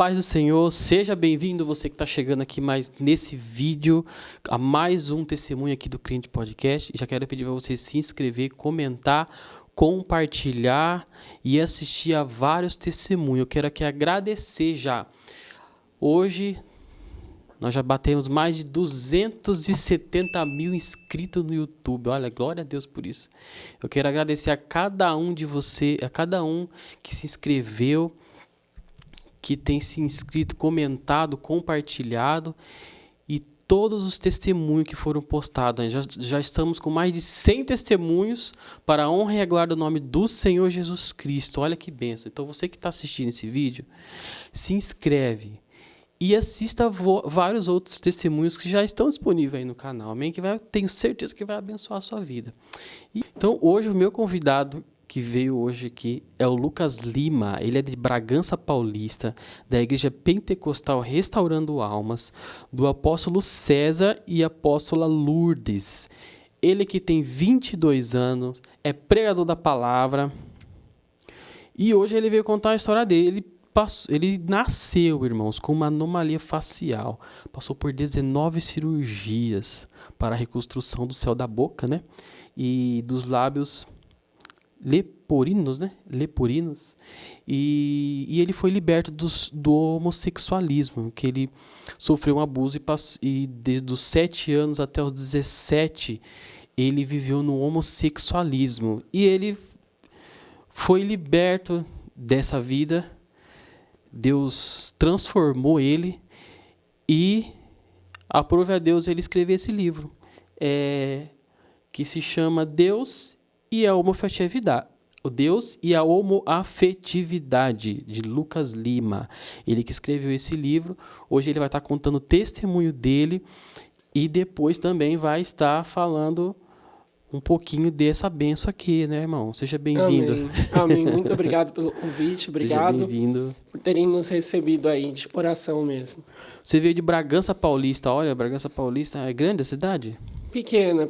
paz do Senhor, seja bem-vindo você que está chegando aqui mais nesse vídeo, a mais um testemunho aqui do Crente Podcast. Já quero pedir para você se inscrever, comentar, compartilhar e assistir a vários testemunhos. Eu quero aqui agradecer já. Hoje nós já batemos mais de 270 mil inscritos no YouTube. Olha, glória a Deus por isso. Eu quero agradecer a cada um de você, a cada um que se inscreveu, que tem se inscrito, comentado, compartilhado e todos os testemunhos que foram postados. Já estamos com mais de 100 testemunhos para a honra e a glória do nome do Senhor Jesus Cristo. Olha que bênção. Então você que está assistindo esse vídeo, se inscreve e assista vários outros testemunhos que já estão disponíveis aí no canal. Amém? Tenho certeza que vai abençoar a sua vida. Então hoje o meu convidado que veio hoje aqui é o Lucas Lima. Ele é de Bragança Paulista, da Igreja Pentecostal Restaurando Almas, do apóstolo César e apóstola Lourdes. Ele que tem 22 anos, é pregador da palavra. E hoje ele veio contar a história dele. Ele nasceu, irmãos, com uma anomalia facial. Passou por 19 cirurgias para a reconstrução do céu da boca, né? E dos lábios leporinos, né? Leporinos. E ele foi liberto do homossexualismo, que ele sofreu um abuso e desde os 7 anos até os 17 ele viveu no homossexualismo. E ele foi liberto dessa vida. Deus transformou ele e aprove a Deus ele escrever esse livro, que se chama Deus e a Homoafetividade. O Deus e a Homoafetividade, de Lucas Lima. Ele que escreveu esse livro. Hoje ele vai estar contando o testemunho dele e depois também vai estar falando um pouquinho dessa benção aqui, né, irmão? Seja bem-vindo. Amém. Amém. Muito obrigado pelo convite. Obrigado. Seja bem-vindo. Por terem nos recebido aí de coração mesmo. Você veio de Bragança Paulista. Olha, Bragança Paulista é grande a cidade? Pequena.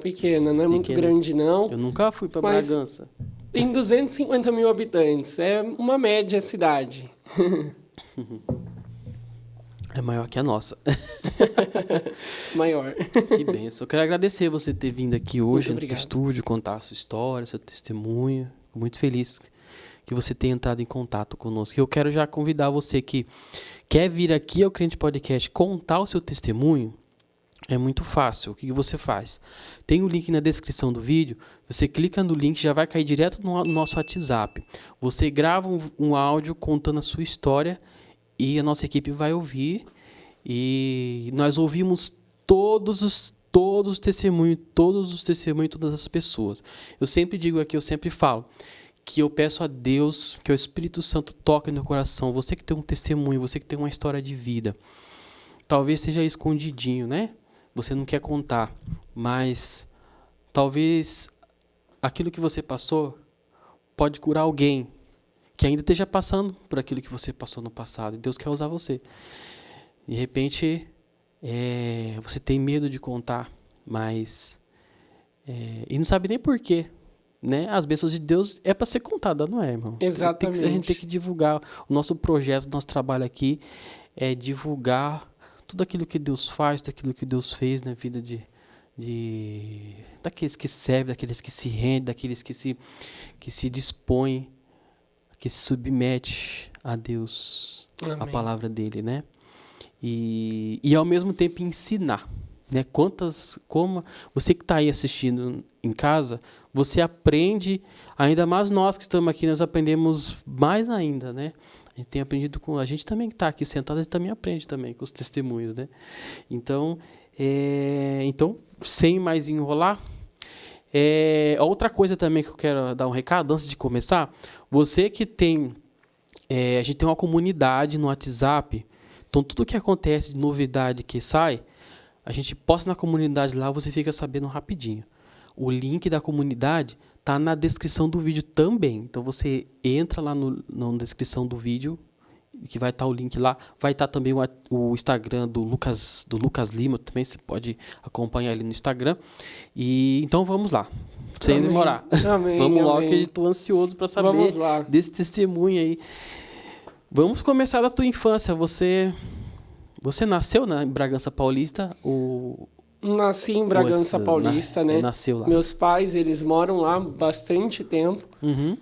Não é muito grande, não. Eu nunca fui para Mas Bragança. Tem 250 mil habitantes. É uma média cidade. É maior que a nossa. Maior. Que benção. Eu quero agradecer você ter vindo aqui hoje no estúdio, contar a sua história, seu testemunho. Fico muito feliz que você tenha entrado em contato conosco. Eu quero já convidar você que quer vir aqui ao Crente Podcast contar o seu testemunho. É muito fácil. O que você faz? Tem o link na descrição do vídeo. Você clica no link, já vai cair direto no nosso WhatsApp. Você grava um áudio contando a sua história e a nossa equipe vai ouvir. E nós ouvimos todos os testemunhos, todas as pessoas. Eu sempre digo aqui, eu sempre falo que eu peço a Deus que o Espírito Santo toque no coração. Você que tem um testemunho, você que tem uma história de vida, talvez seja escondidinho, né? Você não quer contar, mas talvez aquilo que você passou pode curar alguém que ainda esteja passando por aquilo que você passou no passado. E Deus quer usar você. De repente, você tem medo de contar, mas e não sabe nem por quê, né? As bênçãos de Deus é para ser contada, não é, irmão? Exatamente. A gente tem que divulgar. O nosso projeto, o nosso trabalho aqui é divulgar tudo aquilo que Deus faz, daquilo que Deus fez na vida daqueles que servem, daqueles que se rendem, daqueles que se dispõem, que se submete a Deus, Amém. a palavra dele, né? E ao mesmo tempo ensinar, né? Como você que está aí assistindo em casa, você aprende, ainda mais nós que estamos aqui, nós aprendemos mais ainda, né? A gente tem aprendido com a gente também que está aqui sentado, a gente também aprende também com os testemunhos, né? Então, sem mais enrolar, outra coisa também que eu quero dar um recado antes de começar, você que tem, a gente tem uma comunidade no WhatsApp, então tudo que acontece de novidade que sai, a gente posta na comunidade lá, você fica sabendo rapidinho. O link da comunidade tá na descrição do vídeo também. Então você entra lá na descrição do vídeo, que vai estar o link lá. Vai estar também o Instagram do Lucas Lima, também você pode acompanhar ele no Instagram. E então vamos lá. Sem demorar. Amém, vamos amém. logo, que eu estou ansioso para saber desse testemunho aí. Vamos começar da tua infância. Você nasceu em Bragança Paulista ou Nasci em Bragança Paulista, né? Nasceu lá? Meus pais, eles moram lá há bastante tempo. Uhum.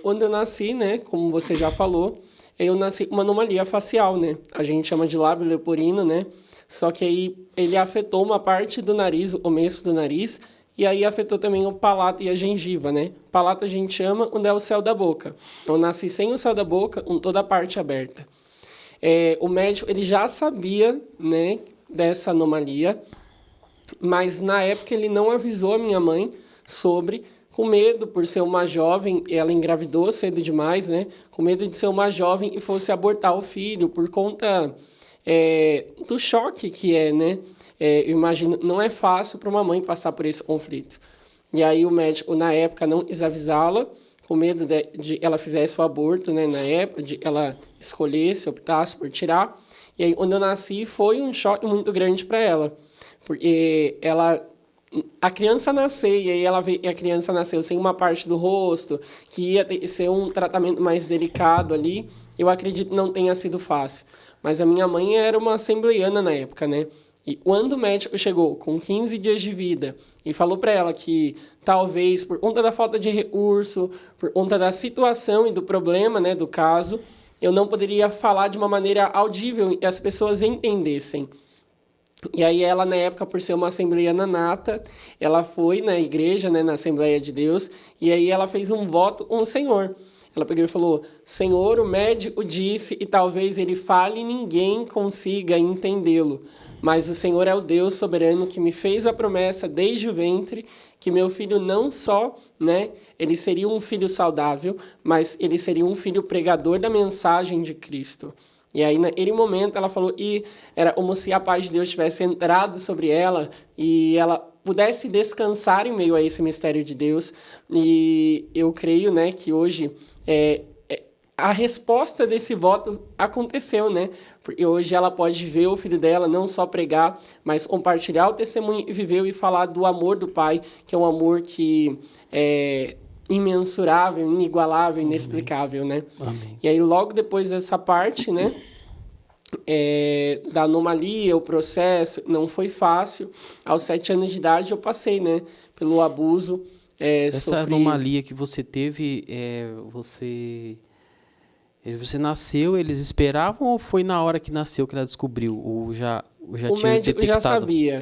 Quando eu nasci, né, como você já falou, eu nasci com uma anomalia facial, né? A gente chama de lábio leporino, né? Só que aí ele afetou uma parte do nariz, o começo do nariz, e aí afetou também o palato e a gengiva, né? Palato a gente chama onde é o céu da boca. Eu nasci sem o céu da boca, com toda a parte aberta. O médico, ele já sabia, né, dessa anomalia, mas na época ele não avisou a minha mãe sobre, com medo por ser uma jovem, ela engravidou cedo demais, né? Com medo de ser uma jovem e fosse abortar o filho por conta do choque que é, né? Eu imagino, não é fácil para uma mãe passar por esse conflito. E aí o médico, na época, não quis avisá-la, com medo de ela fizesse o aborto, né? Na época, de ela escolhesse, optasse por tirar. E aí, quando eu nasci, foi um choque muito grande para ela. Porque a criança nasceu, e aí a criança nasceu sem uma parte do rosto, que ia ser um tratamento mais delicado ali. Eu acredito não tenha sido fácil. Mas a minha mãe era uma assembleiana na época, né? E quando o médico chegou com 15 dias de vida e falou para ela que talvez por conta da falta de recurso, por conta da situação e do problema, né, do caso, eu não poderia falar de uma maneira audível e as pessoas entendessem. E aí ela, na época, por ser uma assembleiana nata, ela foi na igreja, né, na Assembleia de Deus, e aí ela fez um voto com o Senhor. Ela pegou e falou, Senhor, o médico disse, e talvez ele fale e ninguém consiga entendê-lo. Mas o Senhor é o Deus soberano que me fez a promessa desde o ventre, que meu filho não só, né, ele seria um filho saudável, mas ele seria um filho pregador da mensagem de Cristo. E aí, naquele momento, ela falou, e era como se a paz de Deus tivesse entrado sobre ela e ela pudesse descansar em meio a esse mistério de Deus. E eu creio, né, que hoje a resposta desse voto aconteceu, né? Porque hoje ela pode ver o filho dela, não só pregar, mas compartilhar o testemunho e viver e falar do amor do Pai, que é um amor que é imensurável, inigualável, inexplicável, né? Amém. E aí, logo depois dessa parte, né, da anomalia, o processo, não foi fácil. Aos 7 anos de idade, eu passei, né, pelo abuso. Essa anomalia que você teve, você nasceu, eles esperavam ou foi na hora que nasceu que ela descobriu? Ou já o tinha médico detectado?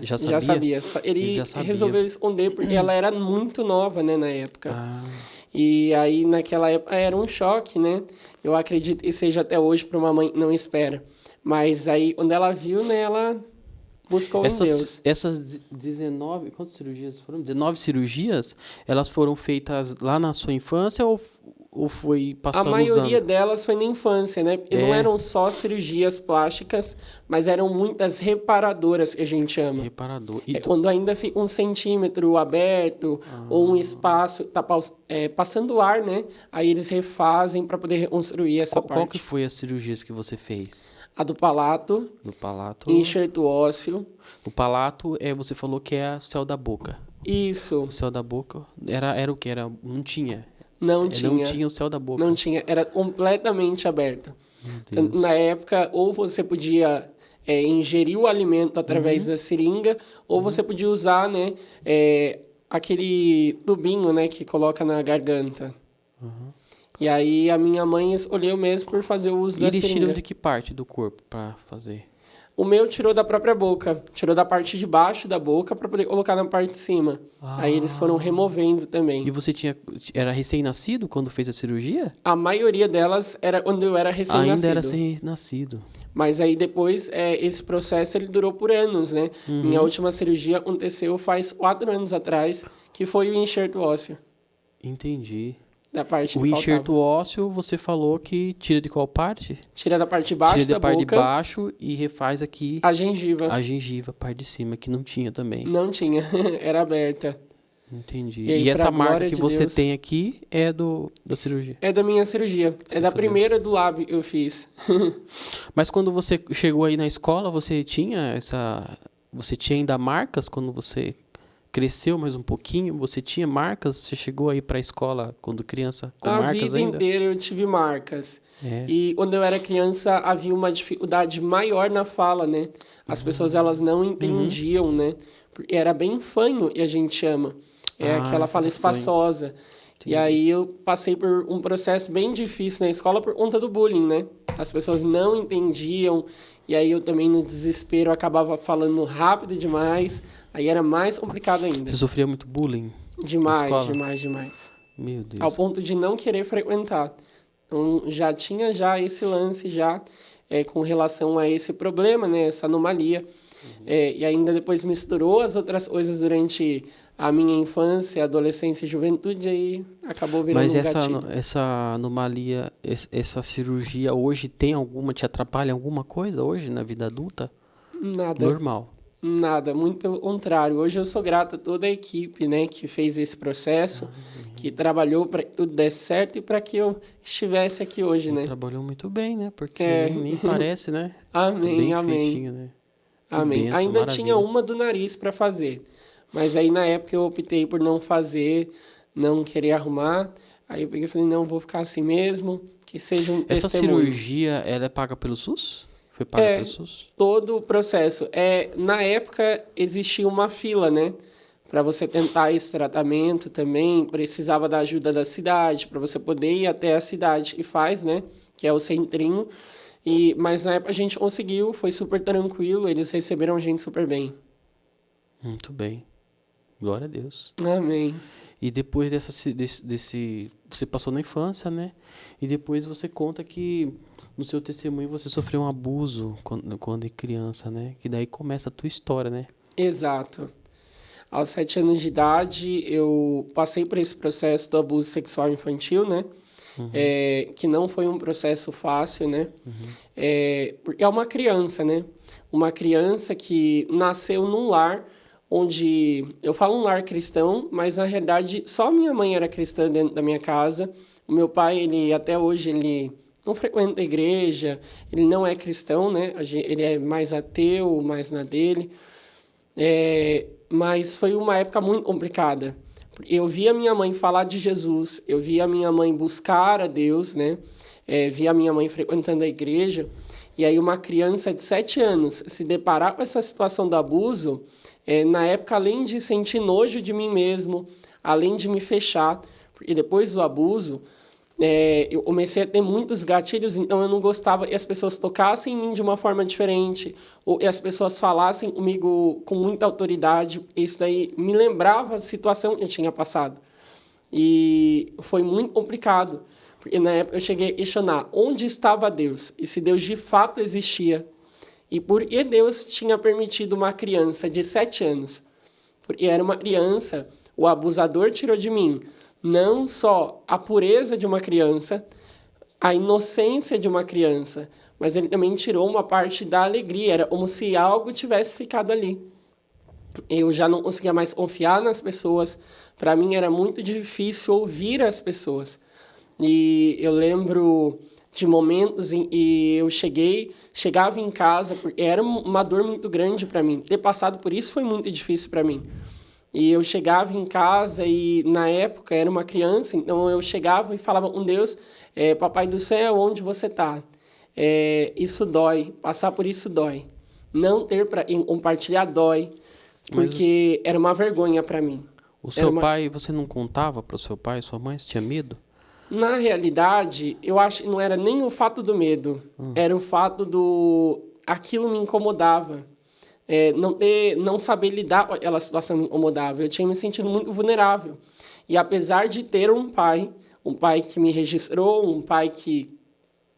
já sabia. Ele já sabia. resolveu esconder porque ela era muito nova, né, na época. Ah. E aí, naquela época, era um choque, né? Eu acredito que seja até hoje para uma mãe não espera. Mas aí, quando ela viu, né, ela buscou em Deus. Essas 19... Quantas cirurgias foram? 19 cirurgias? Elas foram feitas lá na sua infância ou foi passando A maioria os anos? delas foi na infância, né? E não eram só cirurgias plásticas, mas eram muitas reparadoras, que a gente chama. Reparador. Quando ainda fica 1 centímetro aberto ou um espaço, tá passando ar, né? Aí eles refazem para poder reconstruir essa parte. Qual que foi as cirurgias que você fez? A do palato, Do palato. enxerto ósseo. O palato, você falou que é o céu da boca. Isso. O céu da boca era o que? Não tinha. Não Não tinha. tinha o céu da boca. Não tinha. Era completamente aberto. Meu Deus. Na época, ou você podia ingerir o alimento através da seringa, ou você podia usar, né, aquele tubinho, né, que coloca na garganta. E aí a minha mãe escolheu mesmo por fazer o uso da Eles seringa. tiram de que parte do corpo para fazer? O meu tirou da própria boca. Tirou da parte de baixo da boca para poder colocar na parte de cima. Aí eles foram removendo também. E você era recém-nascido quando fez a cirurgia? A maioria delas era quando eu era recém-nascido. Ainda era recém-nascido. Mas aí depois, esse processo ele durou por anos, né? Minha última cirurgia aconteceu faz 4 anos atrás, que foi o enxerto ósseo. Entendi. Da parte O que enxerto faltava. ósseo, você falou que tira de qual parte? Tira da parte de baixo Tira da da parte boca, de baixo e refaz aqui a gengiva. a gengiva, a parte de cima, que não tinha também. Não tinha, era aberta. Entendi. E aí, E essa pra marca glória que de você Deus- tem aqui é da cirurgia. É da minha cirurgia. É da fazia. primeira do lábio que eu fiz. Mas quando você chegou aí na escola, você tinha ainda marcas quando você cresceu mais um pouquinho, você tinha marcas? Você chegou aí para a escola quando criança com A marcas vida ainda? inteira eu tive marcas. É. E quando eu era criança havia uma dificuldade maior na fala, né? As pessoas elas não entendiam, né? Porque era bem fanho e a gente chama. É aquela fala fanho. espaçosa. E aí eu passei por um processo bem difícil na escola por conta do bullying, né? As pessoas não entendiam e aí eu também no desespero acabava falando rápido demais. Aí era mais complicado ainda. Você sofria muito bullying na Demais, escola? demais. Meu Deus. Ao ponto de não querer frequentar. Então, já tinha esse lance com relação a esse problema, né, essa anomalia. E ainda depois misturou as outras coisas durante a minha infância, adolescência e juventude, aí acabou virando Mas um gatilho. essa anomalia, essa cirurgia hoje tem alguma, te atrapalha em alguma coisa hoje na vida adulta? Nada. Normal. Nada, muito pelo contrário. Hoje eu sou grato a toda a equipe, né, que fez esse processo, que trabalhou para que tudo desse certo e para que eu estivesse aqui hoje, né? Trabalhou muito bem, né? Porque É. nem parece, né? Amém, Bem amém. feitinho, né? Que Amém. bênção, Ainda maravilha. tinha uma do nariz para fazer, mas aí na época eu optei por não fazer, não querer arrumar. Aí eu peguei e falei, não, vou ficar assim mesmo, que seja um Essa testemunho. cirurgia, ela é paga pelo SUS? Foi paga pelo SUS? Todo o processo. Na época existia uma fila, né? Para você tentar esse tratamento também, precisava da ajuda da cidade, para você poder ir até a cidade que faz, né? Que é o centrinho. Mas na época a gente conseguiu, foi super tranquilo, eles receberam a gente super bem. Muito bem. Glória a Deus. Amém. E depois desse você passou na infância, né? E depois você conta que no seu testemunho você sofreu um abuso quando criança, né? Que daí começa a tua história, né? Exato. Aos 7 anos de idade, eu passei por esse processo do abuso sexual infantil, né? Que não foi um processo fácil, né? Porque é uma criança, né? Uma criança que nasceu num lar onde... Eu falo um lar cristão, mas na realidade só minha mãe era cristã dentro da minha casa. O meu pai, ele até hoje, ele não frequenta a igreja, ele não é cristão, né? Ele é mais ateu, mais na dele. Mas foi uma época muito complicada. Eu via minha mãe falar de Jesus, eu via minha mãe buscar a Deus, né? Via minha mãe frequentando a igreja. E aí uma criança de 7 anos se deparar com essa situação do abuso, na época, além de sentir nojo de mim mesmo, além de me fechar, porque depois do abuso, eu comecei a ter muitos gatilhos, então eu não gostava que as pessoas tocassem em mim de uma forma diferente, ou que as pessoas falassem comigo com muita autoridade. Isso daí me lembrava a situação que eu tinha passado. E foi muito complicado, porque na época eu cheguei a questionar onde estava Deus, e se Deus de fato existia, e por que Deus tinha permitido uma criança de 7 anos, porque era uma criança, o abusador tirou de mim não só a pureza de uma criança, a inocência de uma criança, mas ele também tirou uma parte da alegria. Era como se algo tivesse ficado ali. Eu já não conseguia mais confiar nas pessoas. Para mim era muito difícil ouvir as pessoas. E eu lembro de momentos em que eu chegava em casa, porque era uma dor muito grande para mim. Ter passado por isso foi muito difícil para mim. E eu chegava em casa e, na época, era uma criança, então eu chegava e falava com Deus, Papai do céu, onde você está? Isso dói, passar por isso dói. Não ter para compartilhar dói, porque era uma vergonha para mim. O seu pai, você não contava para o seu pai e sua mãe? Você tinha medo? Na realidade, eu acho que não era nem o fato do medo, era o fato do... Aquilo me incomodava. Não saber lidar com aquela situação me incomodava. Eu tinha me sentido muito vulnerável. E apesar de ter um pai que me registrou, um pai que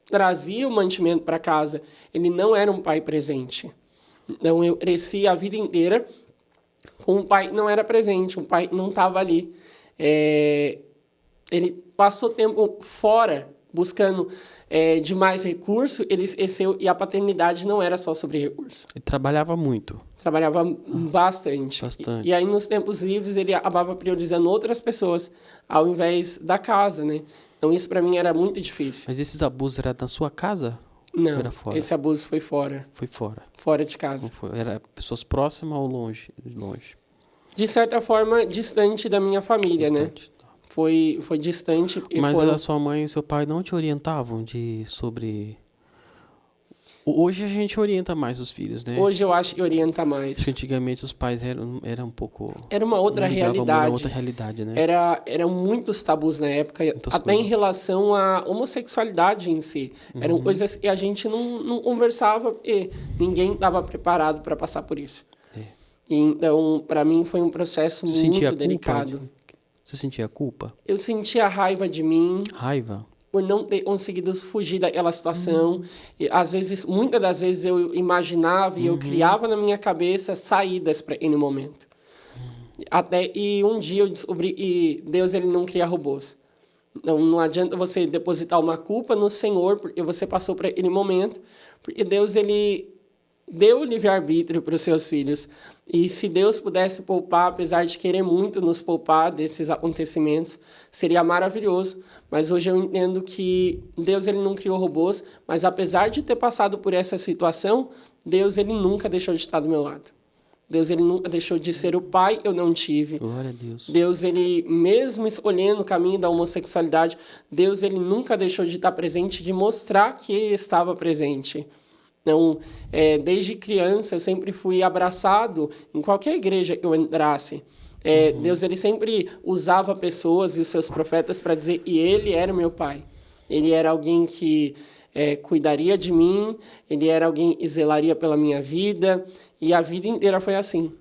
trazia o mantimento para casa, ele não era um pai presente. Então eu cresci a vida inteira com um pai que não era presente, um pai que não estava ali. Ele passou tempo fora, buscando de mais recurso, ele esqueceu, e a paternidade não era só sobre recurso. Ele trabalhava muito. Trabalhava bastante. E aí, nos tempos livres, ele acabava priorizando outras pessoas, ao invés da casa, né? Então, isso para mim era muito difícil. Mas esses abusos eram na sua casa? Não, ou era fora? Esse abuso foi fora. Foi fora? Fora de casa. Não foi. Era pessoas próximas ou longe? Longe. De certa forma, distante da minha família, Distante. né? Foi distante. Mas a sua mãe e o seu pai não te orientavam sobre... Hoje a gente orienta mais os filhos, né? Hoje eu acho que orienta Acho que mais. antigamente os pais eram um pouco... Era uma outra não ligavam muito, realidade. era outra realidade, né? Eram muitos tabus na época, Muitas até em coisas. relação à homossexualidade em si. Eram coisas que a gente não conversava e ninguém estava preparado para passar por isso. É. E então, para mim, foi um processo Você sentia muito culpa? delicado. Você sentia culpa? Eu sentia raiva de mim Raiva? por não ter conseguido fugir daquela situação. E, às vezes, muitas das vezes eu imaginava e eu criava na minha cabeça saídas para aquele momento. E um dia eu descobri que Deus ele não cria robôs. Então, não adianta você depositar uma culpa no Senhor porque você passou por aquele momento, porque Deus ele deu livre-arbítrio para os seus filhos. E se Deus pudesse poupar, apesar de querer muito nos poupar desses acontecimentos, seria maravilhoso. Mas hoje eu entendo que Deus ele não criou robôs, mas apesar de ter passado por essa situação, Deus ele nunca deixou de estar do meu lado. Deus ele nunca deixou de ser o pai, eu não tive. Glória a Deus. Deus, ele, mesmo escolhendo o caminho da homossexualidade, Deus, ele nunca deixou de estar presente, de mostrar que estava presente. Então, desde criança, eu sempre fui abraçado em qualquer igreja que eu entrasse. Deus, ele sempre usava pessoas e os seus profetas para dizer que ele era o meu pai. Ele era alguém que cuidaria de mim, ele era alguém que zelaria pela minha vida, e a vida inteira foi assim.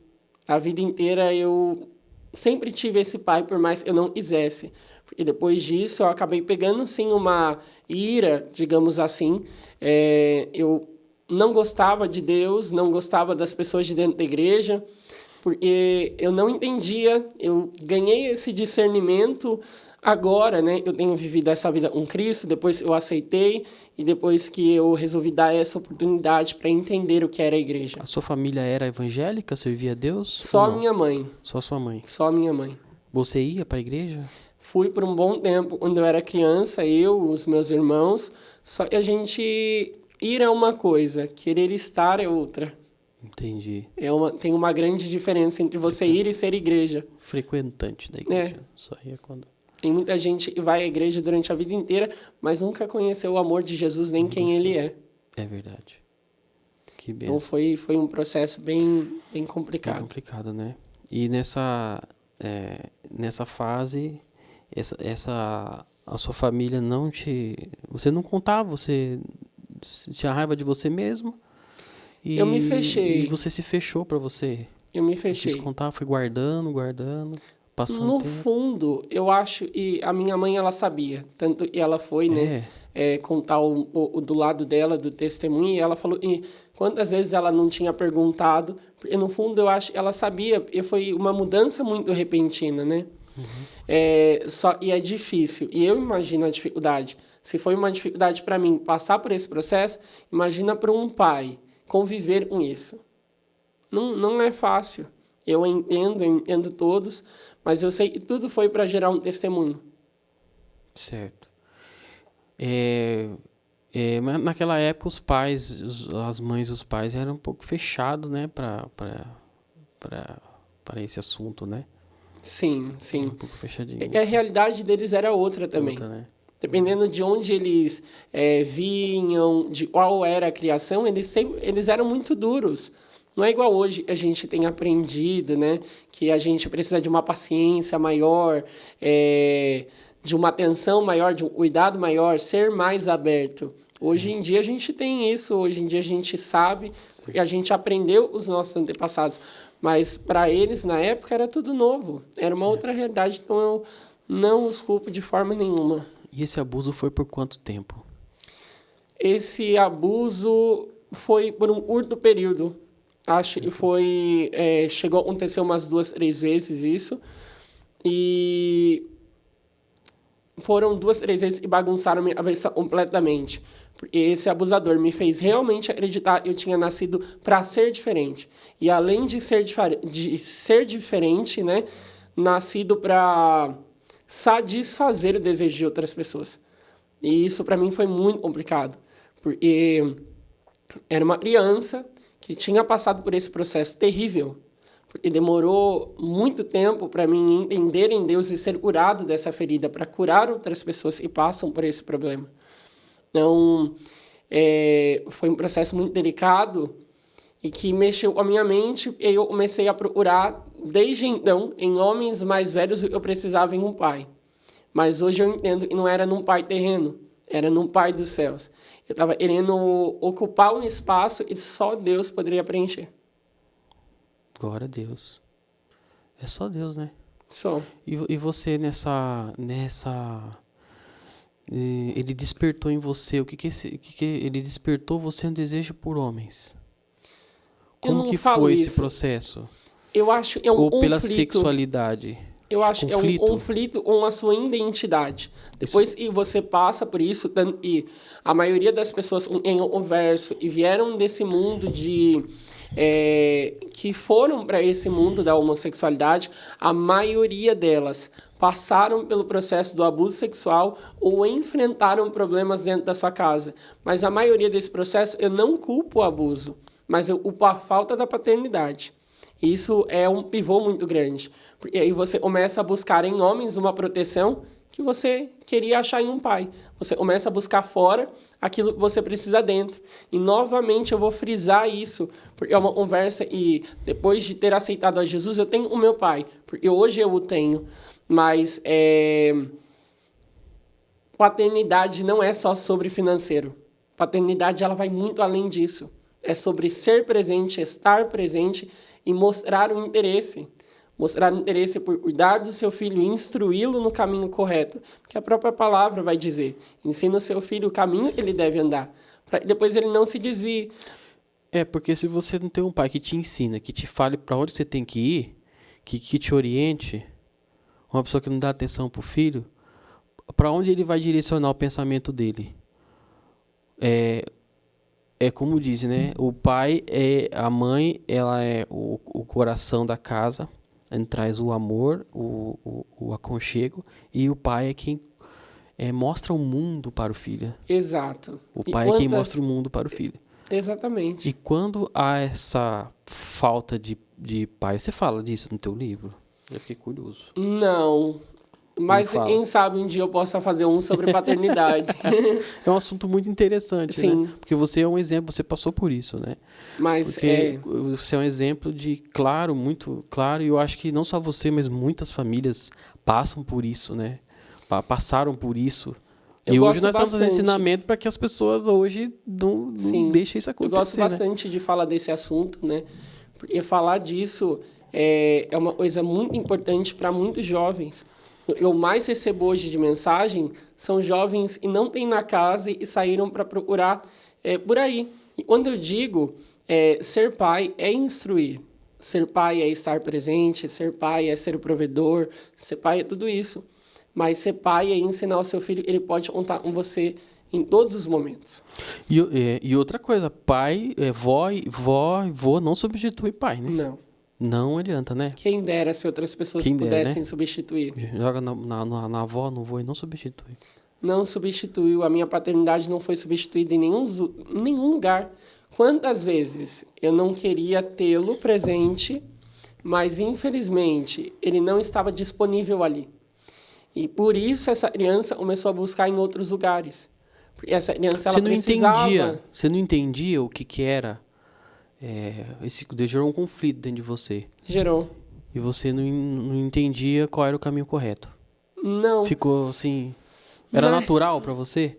A vida inteira eu sempre tive esse pai, por mais que eu não quisesse. E depois disso, eu acabei pegando, sim, uma ira, digamos assim. Eu não gostava de Deus, não gostava das pessoas de dentro da igreja, porque eu não entendia, eu ganhei esse discernimento agora, né? Eu tenho vivido essa vida com Cristo, depois eu aceitei e depois que eu resolvi dar essa oportunidade para entender o que era a igreja. A sua família era evangélica, servia a Deus? Só minha mãe. Só sua mãe. Só minha mãe. Você ia para a igreja? Fui por um bom tempo, quando eu era criança, eu, os meus irmãos, só que a gente ir é uma coisa, querer estar é outra. Entendi. Tem uma grande diferença entre você ir e ser igreja. Frequentante da igreja. Só ia quando... Tem muita gente que vai à igreja durante a vida inteira, mas nunca conheceu o amor de Jesus, nem quem ele é. É verdade. Que Então benção. foi um processo bem É complicado. complicado, né? E nessa fase, a sua família não te... Você não contava, você tinha raiva de você mesmo. Eu me fechei. E você se fechou para você. Eu me Não fechei. quis contar, foi guardando, passando No tempo. fundo, eu acho, e a minha mãe, ela sabia. Tanto que ela foi, né, contar o do lado dela, do testemunho, e ela falou, e quantas vezes ela não tinha perguntado, porque no fundo eu acho que ela sabia, e foi uma mudança muito repentina, né? E é difícil, e eu imagino a dificuldade. Se foi uma dificuldade para mim passar por esse processo, imagina para um pai conviver com isso. Não é fácil. Eu entendo todos, mas eu sei que tudo foi para gerar um testemunho. Certo. Mas naquela época os pais, as mães e os pais eram um pouco fechados, né, para esse assunto, né? Sim. Um pouco fechadinho. E a realidade deles era outra também. Outra, né? Dependendo de onde eles vinham, de qual era a criação, eles eram muito duros. Não é igual hoje que a gente tem aprendido, né? Que a gente precisa de uma paciência maior, de uma atenção maior, de um cuidado maior, ser mais aberto. Hoje em dia a gente tem isso, hoje em dia a gente sabe, porque a gente aprendeu os nossos antepassados. Mas para eles, na época, era tudo novo. Era uma outra realidade, então eu não os culpo de forma nenhuma. E esse abuso foi por quanto tempo? Esse abuso foi por um curto período. Acho que foi... chegou a acontecer umas 2, 3 vezes isso. E foram 2, 3 vezes que bagunçaram minha cabeça completamente. Porque esse abusador me fez realmente acreditar que eu tinha nascido para ser diferente. E além de ser diferente, né? Nascido para satisfazer o desejo de outras pessoas. E isso para mim foi muito complicado. Porque era uma criança que tinha passado por esse processo terrível. Porque demorou muito tempo para mim entender em Deus e ser curado dessa ferida, para curar outras pessoas que passam por esse problema. Então, foi um processo muito delicado e que mexeu com a minha mente, e eu comecei a procurar, desde então, em homens mais velhos, eu precisava em um pai. Mas hoje eu entendo que não era num pai terreno, era num pai dos céus. Eu estava querendo ocupar um espaço e só Deus poderia preencher. Glória a Deus. É só Deus, né? Só. E você ele despertou em você, ele despertou você um desejo por homens? Como que foi esse processo? Eu acho que é um Ou conflito. Pela sexualidade? Eu acho que é um conflito com a sua identidade. Depois que você passa por isso, e a maioria das pessoas em o verso e vieram desse mundo que foram para esse mundo da homossexualidade, a maioria delas passaram pelo processo do abuso sexual ou enfrentaram problemas dentro da sua casa. Mas a maioria desse processo, eu não culpo o abuso, mas eu culpo a falta da paternidade. Isso é um pivô muito grande. E aí você começa a buscar em homens uma proteção que você queria achar em um pai. Você começa a buscar fora aquilo que você precisa dentro. E, novamente, eu vou frisar isso, porque é uma conversa e, depois de ter aceitado a Jesus, eu tenho o meu pai, porque hoje eu o tenho. Mas paternidade não é só sobre financeiro. Paternidade ela vai muito além disso. É sobre ser presente, estar presente e mostrar o interesse. Mostrar interesse por cuidar do seu filho e instruí-lo no caminho correto. Porque a própria palavra vai dizer, ensina o seu filho o caminho que ele deve andar, para depois ele não se desvie. Porque se você não tem um pai que te ensina, que te fale para onde você tem que ir, que te oriente, uma pessoa que não dá atenção para o filho, para onde ele vai direcionar o pensamento dele? Como dizem, né? O pai, a mãe, ela é o coração da casa. Ele traz o amor, o aconchego, e o pai é quem mostra o mundo para o filho. Exato. O pai é quem mostra o mundo para o filho. Exatamente. E quando há essa falta de pai, você fala disso no teu livro? Eu fiquei curioso. Não, mas quem sabe um dia eu possa fazer um sobre paternidade. É um assunto muito interessante, Sim. né? Porque você é um exemplo, você passou por isso, né? Mas porque você é um exemplo de muito claro, e eu acho que não só você, mas muitas famílias passam por isso, né? Passaram por isso. E hoje nós estamos fazendo ensinamento para que as pessoas hoje não deixem isso acontecer. Eu gosto bastante de falar desse assunto, né? Porque falar disso é uma coisa muito importante para muitos jovens. Eu mais recebo hoje de mensagem são jovens que não têm na casa e saíram para procurar por aí. E quando eu digo ser pai é instruir, ser pai é estar presente, ser pai é ser o provedor, ser pai é tudo isso. Mas ser pai é ensinar o seu filho, ele pode contar com você em todos os momentos. E outra coisa, pai, vó e vô não substitui pai, né? Não. Não adianta, né? Quem dera se outras pessoas pudessem substituir. Joga na avó, no vô e não substitui. Não substituiu. A minha paternidade não foi substituída em nenhum lugar. Quantas vezes eu não queria tê-lo presente, mas infelizmente ele não estava disponível ali. E por isso essa criança começou a buscar em outros lugares. Porque essa criança ela precisava... Você não entendia o que era... gerou um conflito dentro de você. Gerou. E você não entendia qual era o caminho correto. Não. Ficou assim... Era natural para você?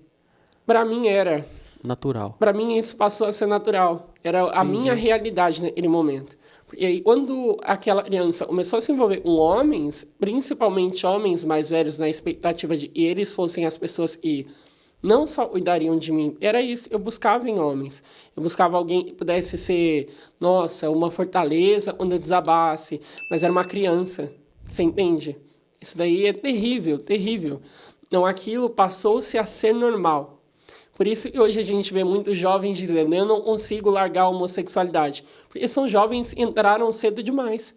Para mim era. Natural. Para mim isso passou a ser natural. Era a minha realidade naquele momento. E aí, quando aquela criança começou a se envolver com homens, principalmente homens mais velhos, na expectativa de que eles fossem as pessoas que não só cuidariam de mim, era isso, eu buscava em homens. Eu buscava alguém que pudesse ser, uma fortaleza quando eu desabasse, mas era uma criança, você entende? Isso daí é terrível, terrível. Então, aquilo passou-se a ser normal. Por isso que hoje a gente vê muitos jovens dizendo, eu não consigo largar a homossexualidade. Porque são jovens que entraram cedo demais.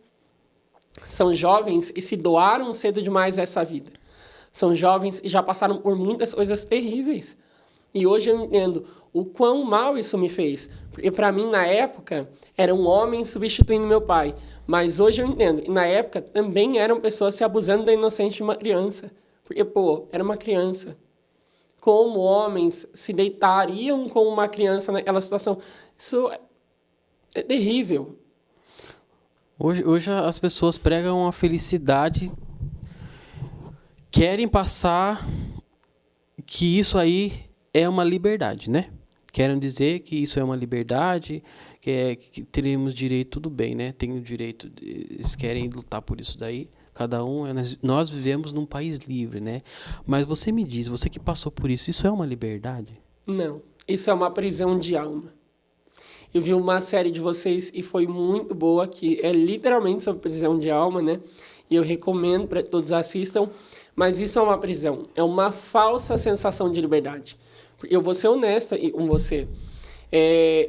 São jovens que se doaram cedo demais a essa vida. São jovens que já passaram por muitas coisas terríveis. E hoje eu entendo, o quão mal isso me fez. Porque para mim, na época, era um homem substituindo meu pai. Mas hoje eu entendo. E na época também eram pessoas se abusando da inocência de uma criança. Porque, era uma criança. Como homens se deitariam com uma criança naquela situação? Isso é terrível. Hoje as pessoas pregam a felicidade, querem passar que isso aí é uma liberdade, né? Querem dizer que isso é uma liberdade, que teremos direito, tudo bem, né? Tem o direito, eles querem lutar por isso daí. Cada um, nós vivemos num país livre, né? Mas você me diz, você que passou por isso é uma liberdade? Não, isso é uma prisão de alma. Eu vi uma série de vocês e foi muito boa, que é literalmente sobre prisão de alma, né? E eu recomendo para que todos assistam. Mas isso é uma prisão, é uma falsa sensação de liberdade. Eu vou ser honesto com você.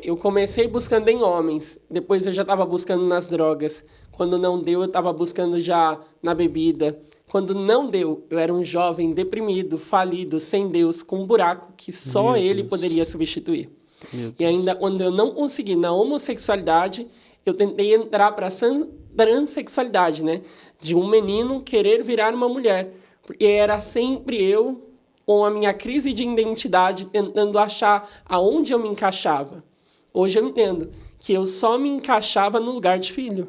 Eu comecei buscando em homens, depois eu já estava buscando nas drogas. Quando não deu, eu estava buscando já na bebida. Quando não deu, eu era um jovem deprimido, falido, sem Deus, com um buraco que só Ele poderia substituir. E ainda quando eu não consegui na homossexualidade, eu tentei entrar para a transexualidade, né? De um menino querer virar uma mulher. Porque era sempre eu, com a minha crise de identidade, tentando achar aonde eu me encaixava. Hoje eu entendo que eu só me encaixava no lugar de filho.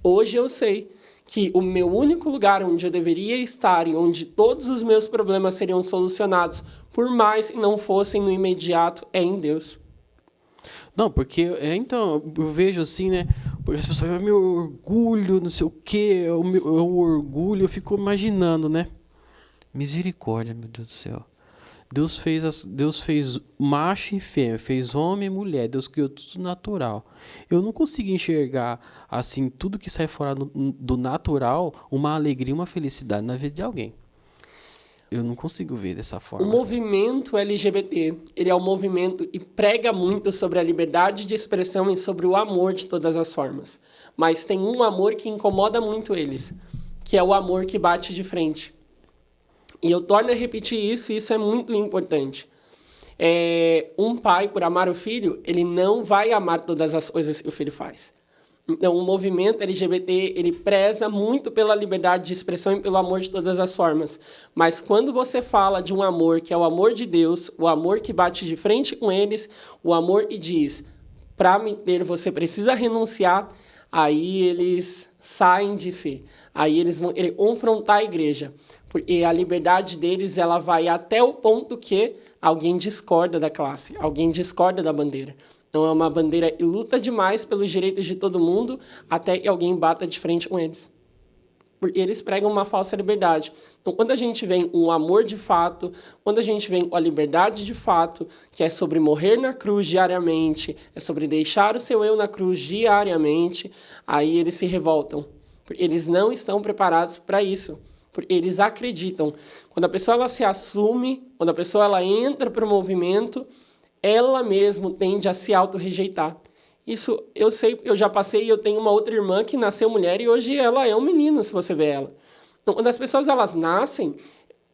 Hoje eu sei que o meu único lugar onde eu deveria estar e onde todos os meus problemas seriam solucionados, por mais que não fossem no imediato, é em Deus. Não, porque, então, eu vejo assim, né? Porque as pessoas falam, meu orgulho, não sei o quê, o orgulho, eu fico imaginando, né? Misericórdia, meu Deus do céu. Deus fez macho e fêmea, fez homem e mulher, Deus criou tudo natural. Eu não consigo enxergar, assim, tudo que sai fora do natural, uma alegria, uma felicidade na vida de alguém. Eu não consigo ver dessa forma. O movimento LGBT, ele é um movimento e prega muito sobre a liberdade de expressão e sobre o amor de todas as formas. Mas tem um amor que incomoda muito eles, que é o amor que bate de frente. E eu torno a repetir isso, e isso é muito importante. Um pai, por amar o filho, ele não vai amar todas as coisas que o filho faz. Então, o movimento LGBT, ele preza muito pela liberdade de expressão e pelo amor de todas as formas. Mas quando você fala de um amor que é o amor de Deus, o amor que bate de frente com eles, o amor e diz, para me ter, você precisa renunciar, aí eles saem de si. Aí eles vão querer confrontar a igreja. Porque a liberdade deles, ela vai até o ponto que alguém discorda da classe, alguém discorda da bandeira. Então, é uma bandeira que luta demais pelos direitos de todo mundo até que alguém bata de frente com eles. Porque eles pregam uma falsa liberdade. Então, quando a gente vem um amor de fato, quando a gente vem com a liberdade de fato, que é sobre morrer na cruz diariamente, é sobre deixar o seu eu na cruz diariamente, aí eles se revoltam. Porque eles não estão preparados para isso. Porque eles acreditam. Quando a pessoa ela se assume, quando a pessoa ela entra para o movimento, ela mesma tende a se auto-rejeitar. Isso eu sei, eu já passei, eu tenho uma outra irmã que nasceu mulher e hoje ela é um menino, se você vê ela. Então, quando as pessoas elas nascem,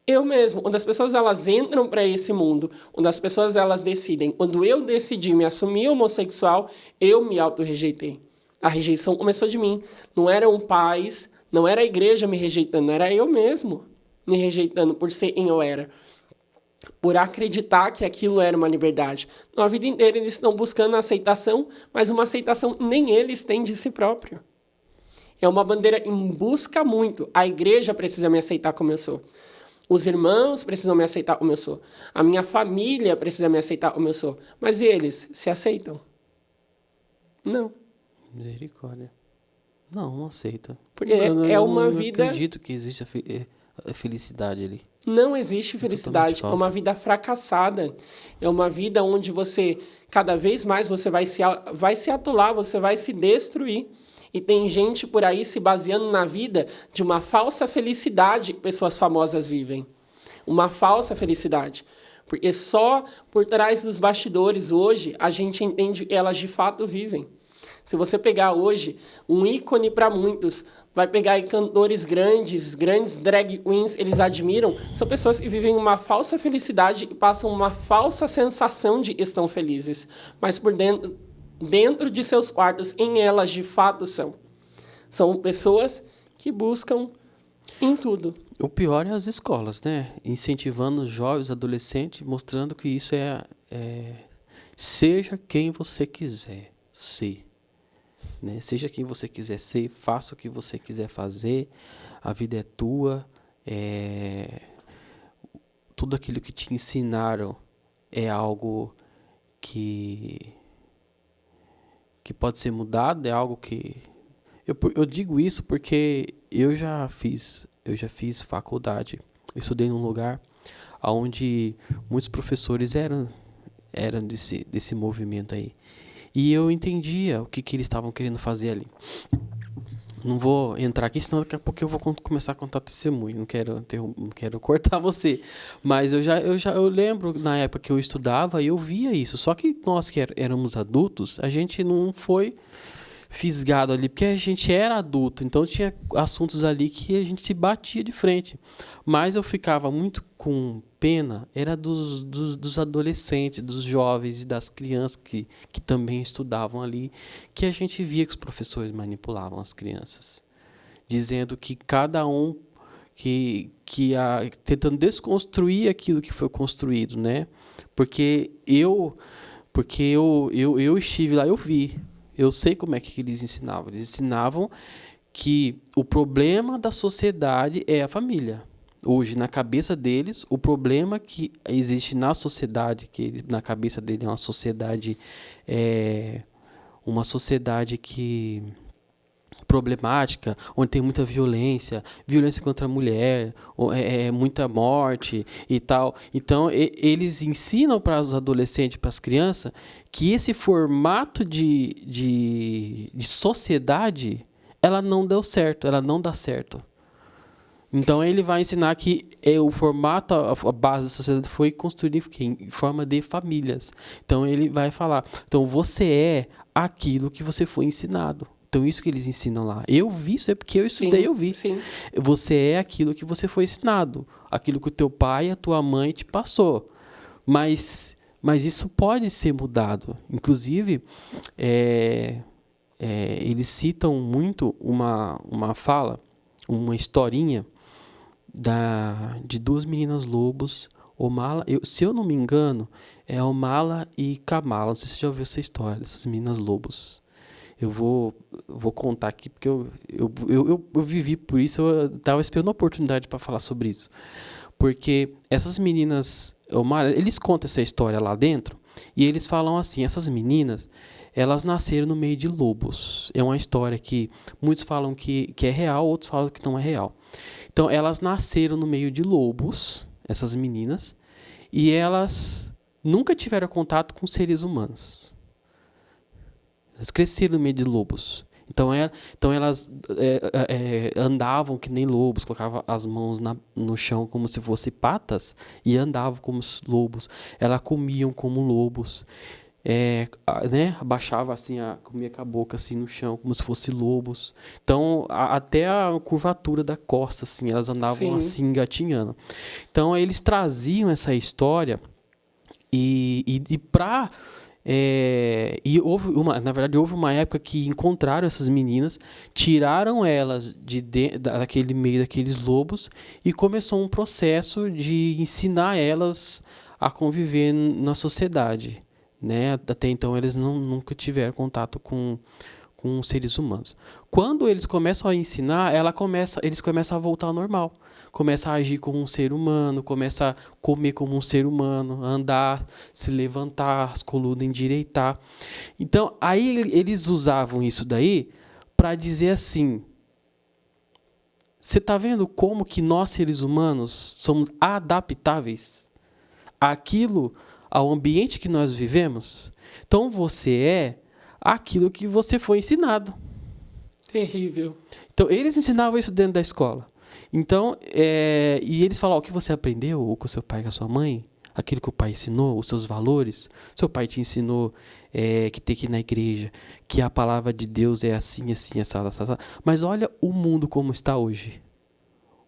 eu mesmo, quando as pessoas elas entram para esse mundo, quando as pessoas elas decidem, quando eu decidi me assumir homossexual, eu me auto-rejeitei. A rejeição começou de mim. Não eram pais, não era a igreja me rejeitando, era eu mesmo me rejeitando por ser quem eu era. Por acreditar que aquilo era uma liberdade. Na vida inteira eles estão buscando aceitação, mas uma aceitação nem eles têm de si próprio. É uma bandeira em busca muito. A igreja precisa me aceitar como eu sou. Os irmãos precisam me aceitar como eu sou. A minha família precisa me aceitar como eu sou. Mas eles se aceitam? Não. Misericórdia. Não aceita. Porque é uma vida... Eu não acredito que existe a felicidade ali. Não existe felicidade, é uma vida fracassada, é uma vida onde você, cada vez mais, você vai se atolar, você vai se destruir. E tem gente por aí se baseando na vida de uma falsa felicidade que pessoas famosas vivem. Uma falsa felicidade. Porque só por trás dos bastidores hoje a gente entende que elas de fato vivem. Se você pegar hoje um ícone para muitos, vai pegar aí cantores grandes drag queens, eles admiram, são pessoas que vivem uma falsa felicidade e passam uma falsa sensação de que estão felizes. Mas por dentro de seus quartos, em elas de fato são. São pessoas que buscam em tudo. O pior é as escolas, né? Incentivando os jovens, adolescentes, mostrando que isso seja quem você quiser ser. Né? Seja quem você quiser ser, faça o que você quiser fazer, a vida é tua, tudo aquilo que te ensinaram é algo que pode ser mudado, é algo que... Eu digo isso porque eu já fiz faculdade, eu estudei num lugar onde muitos professores eram desse movimento aí. E eu entendia o que eles estavam querendo fazer ali. Não vou entrar aqui, senão daqui a pouco eu vou começar a contar testemunho. Não quero cortar você. Mas eu lembro, na época que eu estudava, eu via isso. Só que nós que éramos adultos, a gente não foi fisgado ali, porque a gente era adulto. Então tinha assuntos ali que a gente batia de frente. Mas eu ficava muito com pena, era dos adolescentes, dos jovens e das crianças que também estudavam ali, que a gente via que os professores manipulavam as crianças, dizendo que cada um tentando desconstruir aquilo que foi construído, né? Porque eu estive lá, eu vi, eu sei como é que eles ensinavam. Eles ensinavam que o problema da sociedade é a família. Hoje, na cabeça deles, o problema que existe na sociedade, que na cabeça dele é uma sociedade que problemática, onde tem muita violência contra a mulher, muita morte e tal. Então, eles ensinam para os adolescentes, para as crianças, que esse formato de sociedade, ela não deu certo, ela não dá certo. Então, ele vai ensinar que o formato, a base da sociedade foi construída em forma de famílias. Então, ele vai falar, então, você é aquilo que você foi ensinado. Então, isso que eles ensinam lá. Eu vi isso, é porque eu estudei, eu vi. Sim. Você é aquilo que você foi ensinado. Aquilo que o teu pai e a tua mãe te passou. Mas isso pode ser mudado. Inclusive, eles citam muito uma fala, uma historinha de duas meninas lobos, Omala, se eu não me engano, é Omala e Kamala. Não sei se você já ouviu essa história dessas meninas lobos. Eu vou contar aqui, porque eu vivi por isso, eu estava esperando a oportunidade para falar sobre isso. Porque essas meninas, eles contam essa história lá dentro, e eles falam assim, essas meninas, elas nasceram no meio de lobos. É uma história que muitos falam que é real, outros falam que não é real. Então, elas nasceram no meio de lobos, essas meninas, e elas nunca tiveram contato com seres humanos. Elas cresceram no meio de lobos. Então elas andavam que nem lobos, colocavam as mãos no chão como se fossem patas e andavam como lobos. Elas comiam como lobos. Abaixava assim, comia com a boca assim no chão, como se fossem lobos. Então, até a curvatura da costa, assim, elas andavam assim, engatinhando. Então, eles traziam essa história houve uma época que encontraram essas meninas, tiraram elas daquele meio daqueles lobos e começou um processo de ensinar elas a conviver na sociedade. Né? Até então eles nunca tiveram contato com seres humanos. Quando eles começam a ensinar, eles começam a voltar ao normal. Começa a agir como um ser humano, começa a comer como um ser humano, a andar, se levantar, as colunas endireitar. Então, aí eles usavam isso daí para dizer assim, você está vendo como que nós, seres humanos, somos adaptáveis àquilo, ao ambiente que nós vivemos? Então, você é aquilo que você foi ensinado. Terrível. Então, eles ensinavam isso dentro da escola. Então, e eles falam, o que você aprendeu com seu pai e com a sua mãe? aquilo que o pai ensinou, os seus valores? Seu pai te ensinou que tem que ir na igreja, que a palavra de Deus é assim, assim, assado, assado. Mas olha o mundo como está hoje.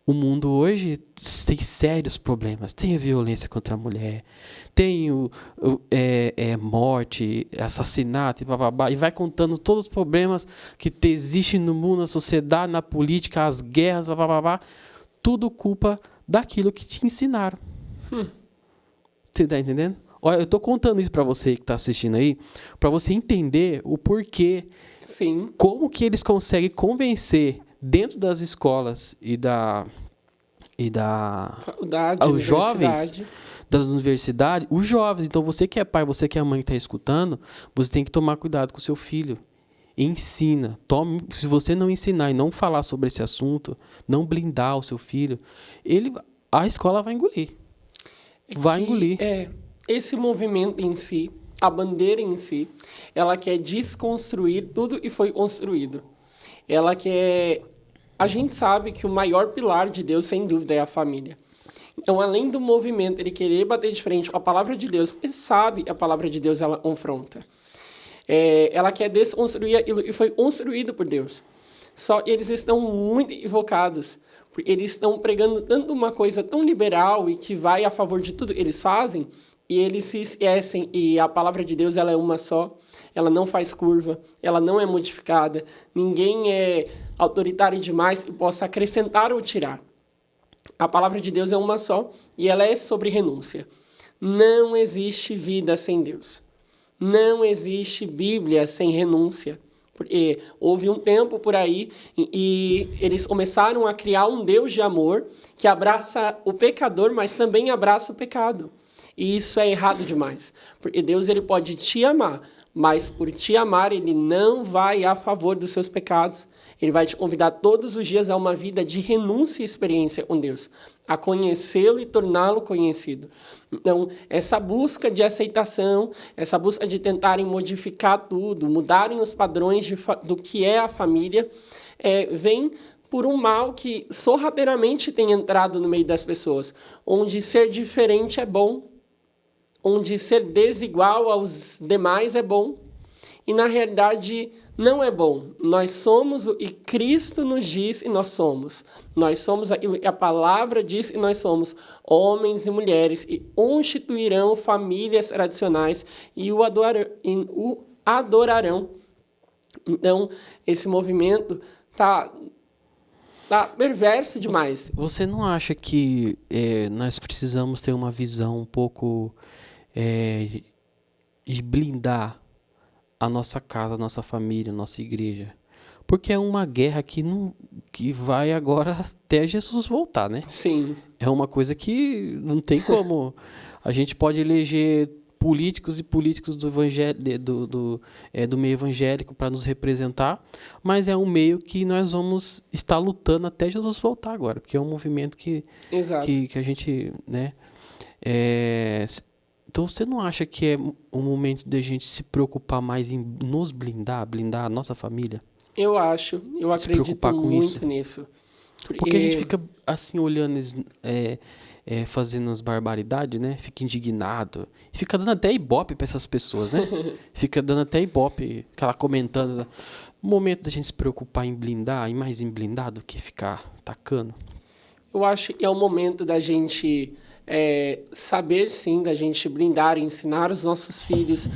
O mundo hoje tem sérios problemas. Tem a violência contra a mulher, tem morte, assassinato, e vai contando todos os problemas que existem no mundo, na sociedade, na política, as guerras, tudo culpa daquilo que te ensinaram. Você tá entendendo? Olha, eu tô contando isso para você que tá assistindo aí, para você entender o porquê, Sim. como que eles conseguem convencer dentro das escolas e Faculdade, os jovens universidade. das universidades, os jovens. Então, você que é pai, você que é mãe que está escutando, você tem que tomar cuidado com o seu filho. Ensina. Se você não ensinar e não falar sobre esse assunto, não blindar o seu filho, a escola vai engolir. Vai engolir. Esse movimento em si, a bandeira em si, ela quer desconstruir tudo que foi construído. Ela quer... A gente sabe que o maior pilar de Deus, sem dúvida, é a família. Então, além do movimento, ele querer bater de frente com a palavra de Deus, ele sabe que a palavra de Deus, ela confronta. Ela quer desconstruir aquilo que foi construído por Deus. Só que eles estão muito equivocados. Eles estão pregando tanto uma coisa tão liberal e que vai a favor de tudo que eles fazem, e eles se esquecem, e a palavra de Deus ela é uma só, ela não faz curva, ela não é modificada, ninguém é autoritário demais e possa acrescentar ou tirar. A palavra de Deus é uma só, e ela é sobre renúncia. Não existe vida sem Deus. Não existe Bíblia sem renúncia. Porque houve um tempo por aí e eles começaram a criar um Deus de amor que abraça o pecador, mas também abraça o pecado. E isso é errado demais. Porque Deus ele pode te amar, mas por te amar, ele não vai a favor dos seus pecados. Ele vai te convidar todos os dias a uma vida de renúncia e experiência com Deus, a conhecê-lo e torná-lo conhecido. Então, essa busca de aceitação, essa busca de tentarem modificar tudo, mudarem os padrões do que é a família, vem por um mal que sorrateiramente tem entrado no meio das pessoas, onde ser diferente é bom, onde ser desigual aos demais é bom, e na realidade não é bom. Nós somos o que Cristo nos diz e nós somos. Nós somos aquilo que a palavra diz e nós somos, homens e mulheres, e constituirão famílias tradicionais e o adorarão. Então, esse movimento tá perverso demais. Você não acha que nós precisamos ter uma visão um pouco de blindar a nossa casa, a nossa família, a nossa igreja? Porque é uma guerra que vai agora até Jesus voltar, né? Sim. É uma coisa que não tem como. A gente pode eleger políticos e políticos do meio evangélico para nos representar, mas é um meio que nós vamos estar lutando até Jesus voltar agora, porque é um movimento que a gente, né? Então você não acha que é o momento de a gente se preocupar mais em nos blindar a nossa família? Eu acho, eu acredito muito nisso. Porque a gente fica assim olhando, fazendo as barbaridades, né? Fica indignado. Fica dando até ibope para essas pessoas, né? Fica dando até ibope, aquela comentando. O momento da gente se preocupar em blindar, e mais em blindar do que ficar atacando. Eu acho que é o momento da gente saber, sim, da gente blindar, ensinar os nossos filhos,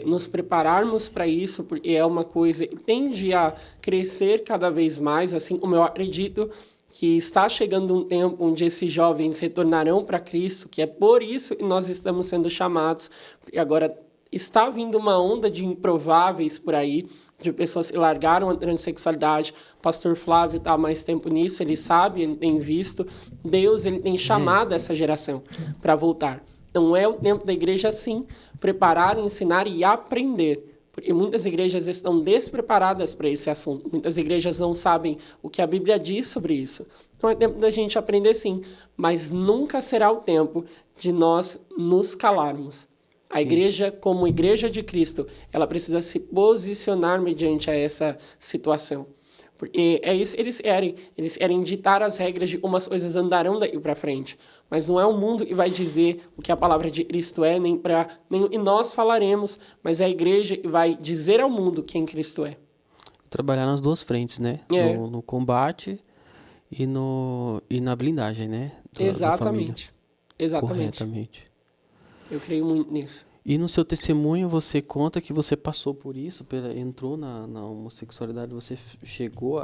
nos prepararmos para isso, porque é uma coisa que tende a crescer cada vez mais, assim como eu acredito que está chegando um tempo onde esses jovens retornarão para Cristo, que é por isso que nós estamos sendo chamados, porque agora está vindo uma onda de improváveis por aí, de pessoas que largaram a transexualidade. O pastor Flávio está há mais tempo nisso, ele sabe, ele tem visto. Deus ele tem chamado essa geração para voltar. Então é o tempo da igreja, sim, preparar, ensinar e aprender. Porque muitas igrejas estão despreparadas para esse assunto. Muitas igrejas não sabem o que a Bíblia diz sobre isso. Então é tempo da gente aprender, sim. Mas nunca será o tempo de nós nos calarmos. A igreja, como igreja de Cristo, ela precisa se posicionar mediante a essa situação. Porque é isso que eles querem ditar as regras de como as coisas andarão daí para frente. Mas não é o mundo que vai dizer o que a palavra de Cristo é, nem e nós falaremos, mas é a igreja que vai dizer ao mundo quem Cristo é. Trabalhar nas duas frentes, né? No combate e na blindagem, né? Exatamente. Exatamente. Corretamente. Eu creio muito nisso. E no seu testemunho você conta que você passou por isso, entrou na homossexualidade, você chegou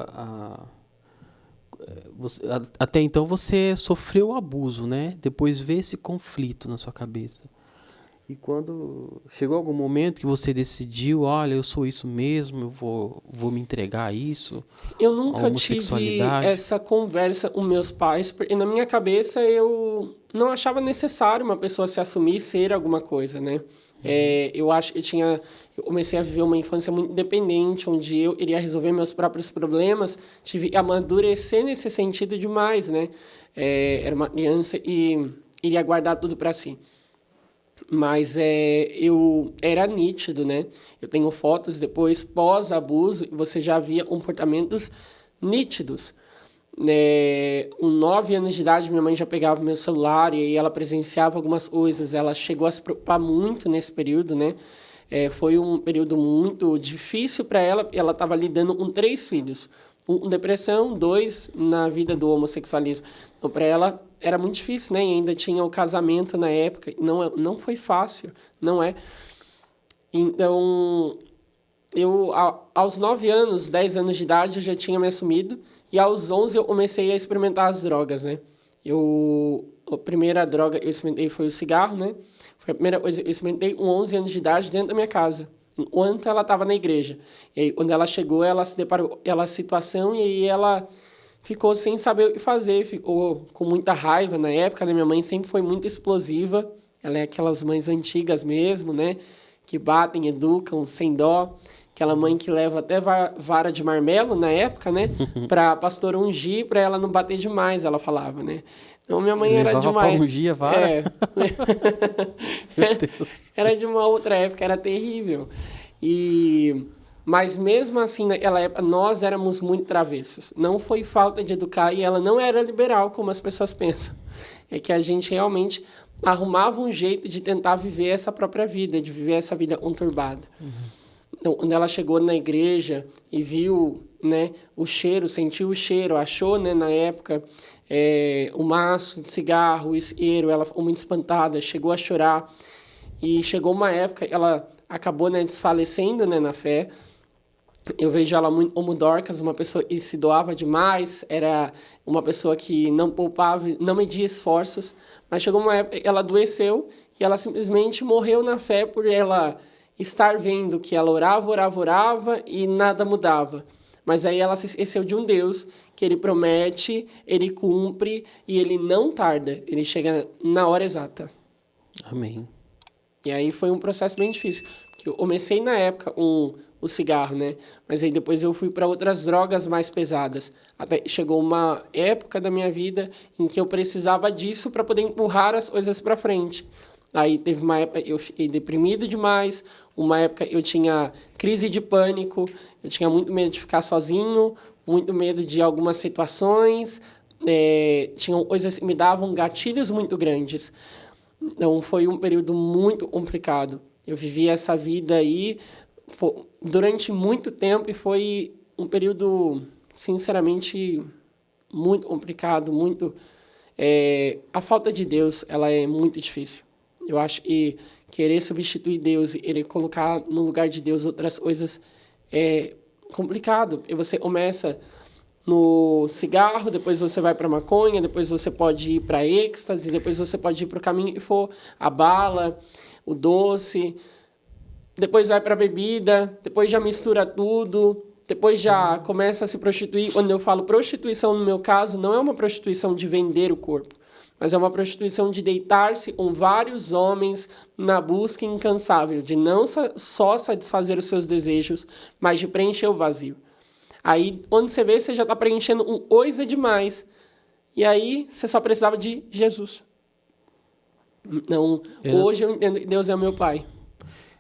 até então você sofreu abuso, né? Depois veio esse conflito na sua cabeça. E quando chegou algum momento que você decidiu, olha, eu sou isso mesmo, eu vou me entregar a isso? Eu nunca tive essa conversa com meus pais, porque na minha cabeça eu não achava necessário uma pessoa se assumir ser alguma coisa, né? Eu acho que eu comecei a viver uma infância muito independente, onde eu iria resolver meus próprios problemas, tive que amadurecer nesse sentido demais, né? Era uma criança e iria guardar tudo para si. Mas eu era nítido, né? Eu tenho fotos depois, pós-abuso, você já via comportamentos nítidos. Com 9 anos de idade, minha mãe já pegava meu celular e aí ela presenciava algumas coisas. Ela chegou a se preocupar muito nesse período, né? Foi um período muito difícil para ela. Ela estava lidando com 3 filhos. 1 com depressão, 2 na vida do homossexualismo. Então, para ela era muito difícil, né? E ainda tinha o casamento na época. Não foi fácil, não é? Então, eu aos 9 anos, 10 anos de idade, eu já tinha me assumido. E aos 11 eu comecei a experimentar as drogas, né? A primeira droga que eu experimentei foi o cigarro, né? Foi a primeira coisa que eu experimentei com 11 anos de idade dentro da minha casa, enquanto ela estava na igreja. E aí, quando ela chegou, ela se deparou com aquela situação e aí ela ficou sem saber o que fazer, ficou com muita raiva na época, né? Minha mãe sempre foi muito explosiva, ela é aquelas mães antigas mesmo, né? Que batem, educam, sem dó. Aquela mãe que leva até vara de marmelo na época, né? Para pastor ungir, para ela não bater demais, ela falava, né? Então, minha mãe era demais. Pra ungir a vara? Meu Deus. Era de uma outra época, era terrível. Mas mesmo assim, naquela época, nós éramos muito travessos. Não foi falta de educar e ela não era liberal, como as pessoas pensam. É que a gente realmente arrumava um jeito de tentar viver essa própria vida, de viver essa vida conturbada. Então, quando ela chegou na igreja e viu, né, o cheiro, sentiu o cheiro, achou, né, na época, o maço de cigarro, o isqueiro, ela ficou muito espantada, chegou a chorar. E chegou uma época, ela acabou, né, desfalecendo, né, na fé. Eu vejo ela muito como Dorcas, uma pessoa que se doava demais, era uma pessoa que não poupava, não media esforços. Mas chegou uma época que ela adoeceu e ela simplesmente morreu na fé por ela estar vendo que ela orava e nada mudava. Mas aí ela se esqueceu de um Deus que ele promete, ele cumpre e ele não tarda, ele chega na hora exata. Amém. E aí foi um processo bem difícil, porque eu comecei na época com o cigarro, né? Mas aí depois eu fui para outras drogas mais pesadas. Até chegou uma época da minha vida em que eu precisava disso para poder empurrar as coisas para frente. Aí teve uma época eu fiquei deprimido demais, uma época eu tinha crise de pânico, eu tinha muito medo de ficar sozinho, muito medo de algumas situações, tinham coisas que me davam gatilhos muito grandes. Então foi um período muito complicado. Eu vivi essa vida aí durante muito tempo e foi um período, sinceramente, muito complicado, muito... a falta de Deus, ela é muito difícil. Eu acho que querer substituir Deus e querer colocar no lugar de Deus outras coisas é complicado. E você começa no cigarro, depois você vai para maconha, depois você pode ir para êxtase, depois você pode ir para o caminho que for, a bala, o doce, depois vai para a bebida, depois já mistura tudo, depois já começa a se prostituir. Quando eu falo prostituição, no meu caso, não é uma prostituição de vender o corpo, mas é uma prostituição de deitar-se com vários homens na busca incansável, de não só satisfazer os seus desejos, mas de preencher o vazio. Aí, onde você vê, você já está preenchendo coisa demais. E aí, você só precisava de Jesus. Então, hoje eu entendo que Deus é o meu Pai.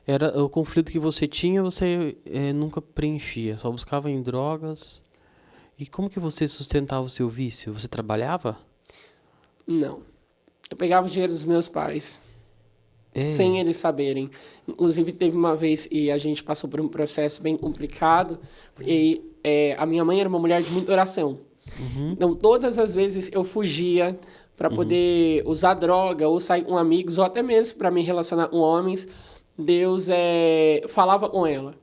Era o conflito que você tinha, você nunca preenchia, só buscava em drogas. E como que você sustentava o seu vício? Você trabalhava? Não. Eu pegava o dinheiro dos meus pais, sem É. eles saberem. Inclusive, teve uma vez e a gente passou por um processo bem complicado. E a minha mãe era uma mulher de muita oração. Então, todas as vezes eu fugia para poder usar droga ou sair com amigos, ou até mesmo para me relacionar com homens, Deus falava com ela.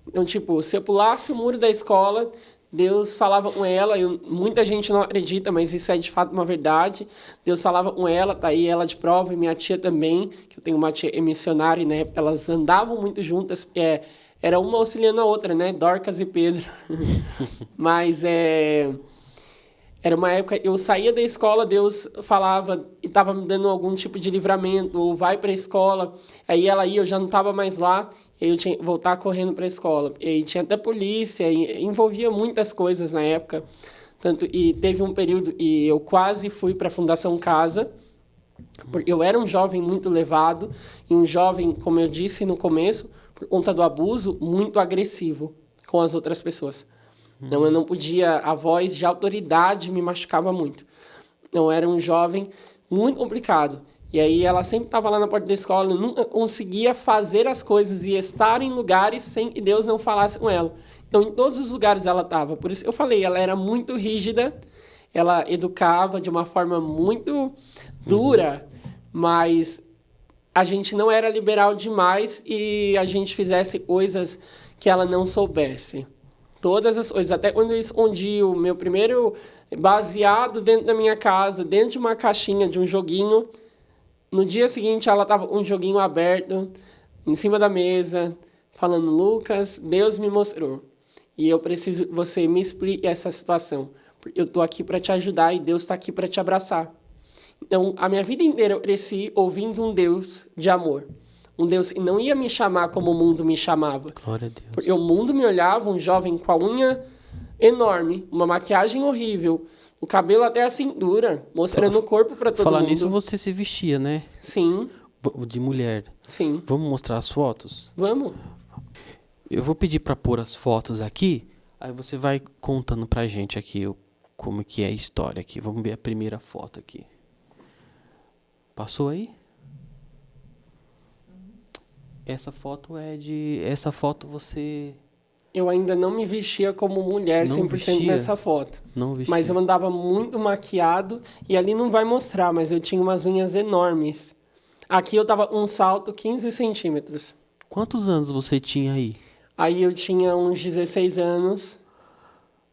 Então, tipo, se eu pulasse o muro da escola, Deus falava com ela, muita gente não acredita, mas isso é de fato uma verdade. Deus falava com ela, tá aí ela de prova, e minha tia também, que eu tenho uma tia missionária, né? Elas andavam muito juntas, era uma auxiliando a outra, né? Dorcas e Pedro. Mas era uma época, eu saía da escola, Deus falava e estava me dando algum tipo de livramento, ou vai para a escola. Aí ela ia, eu já não estava mais lá, aí eu tinha que voltar correndo para a escola. E aí tinha até polícia, e envolvia muitas coisas na época. E teve um período e eu quase fui para a Fundação Casa, porque eu era um jovem muito levado, e um jovem, como eu disse no começo, por conta do abuso, muito agressivo com as outras pessoas. Então, eu não podia, a voz de autoridade me machucava muito. Então, eu era um jovem muito complicado. E aí, ela sempre estava lá na porta da escola, eu nunca conseguia fazer as coisas e estar em lugares sem que Deus não falasse com ela. Então, em todos os lugares ela estava. Por isso que eu falei, ela era muito rígida, ela educava de uma forma muito dura, mas a gente não era liberal demais e a gente fizesse coisas que ela não soubesse. Todas as coisas, até quando eu escondi o meu primeiro baseado dentro da minha casa, dentro de uma caixinha de um joguinho, no dia seguinte ela estava com um joguinho aberto, em cima da mesa, falando, Lucas, Deus me mostrou. E eu preciso que você me explique essa situação. Porque eu estou aqui para te ajudar e Deus está aqui para te abraçar. Então, a minha vida inteira eu cresci ouvindo um Deus de amor. Um Deus que não ia me chamar como o mundo me chamava. Glória a Deus. Porque o mundo me olhava, um jovem com a unha enorme, uma maquiagem horrível, o cabelo até a cintura, mostrando o corpo para todo Falar mundo. nisso, você se vestia, né? Sim, De mulher. sim. Vamos mostrar as fotos? Vamos. Eu vou pedir para pôr as fotos aqui, aí você vai contando pra gente aqui como que é a história aqui. Vamos ver a primeira foto aqui. Passou aí? Essa foto você Eu ainda não me vestia como mulher Não 100% vestia? nessa foto. não vestiu. Mas eu andava muito maquiado e ali não vai mostrar, mas eu tinha umas unhas enormes. Aqui eu tava com um salto 15 centímetros. Quantos anos você tinha aí? Aí eu tinha uns 16 anos,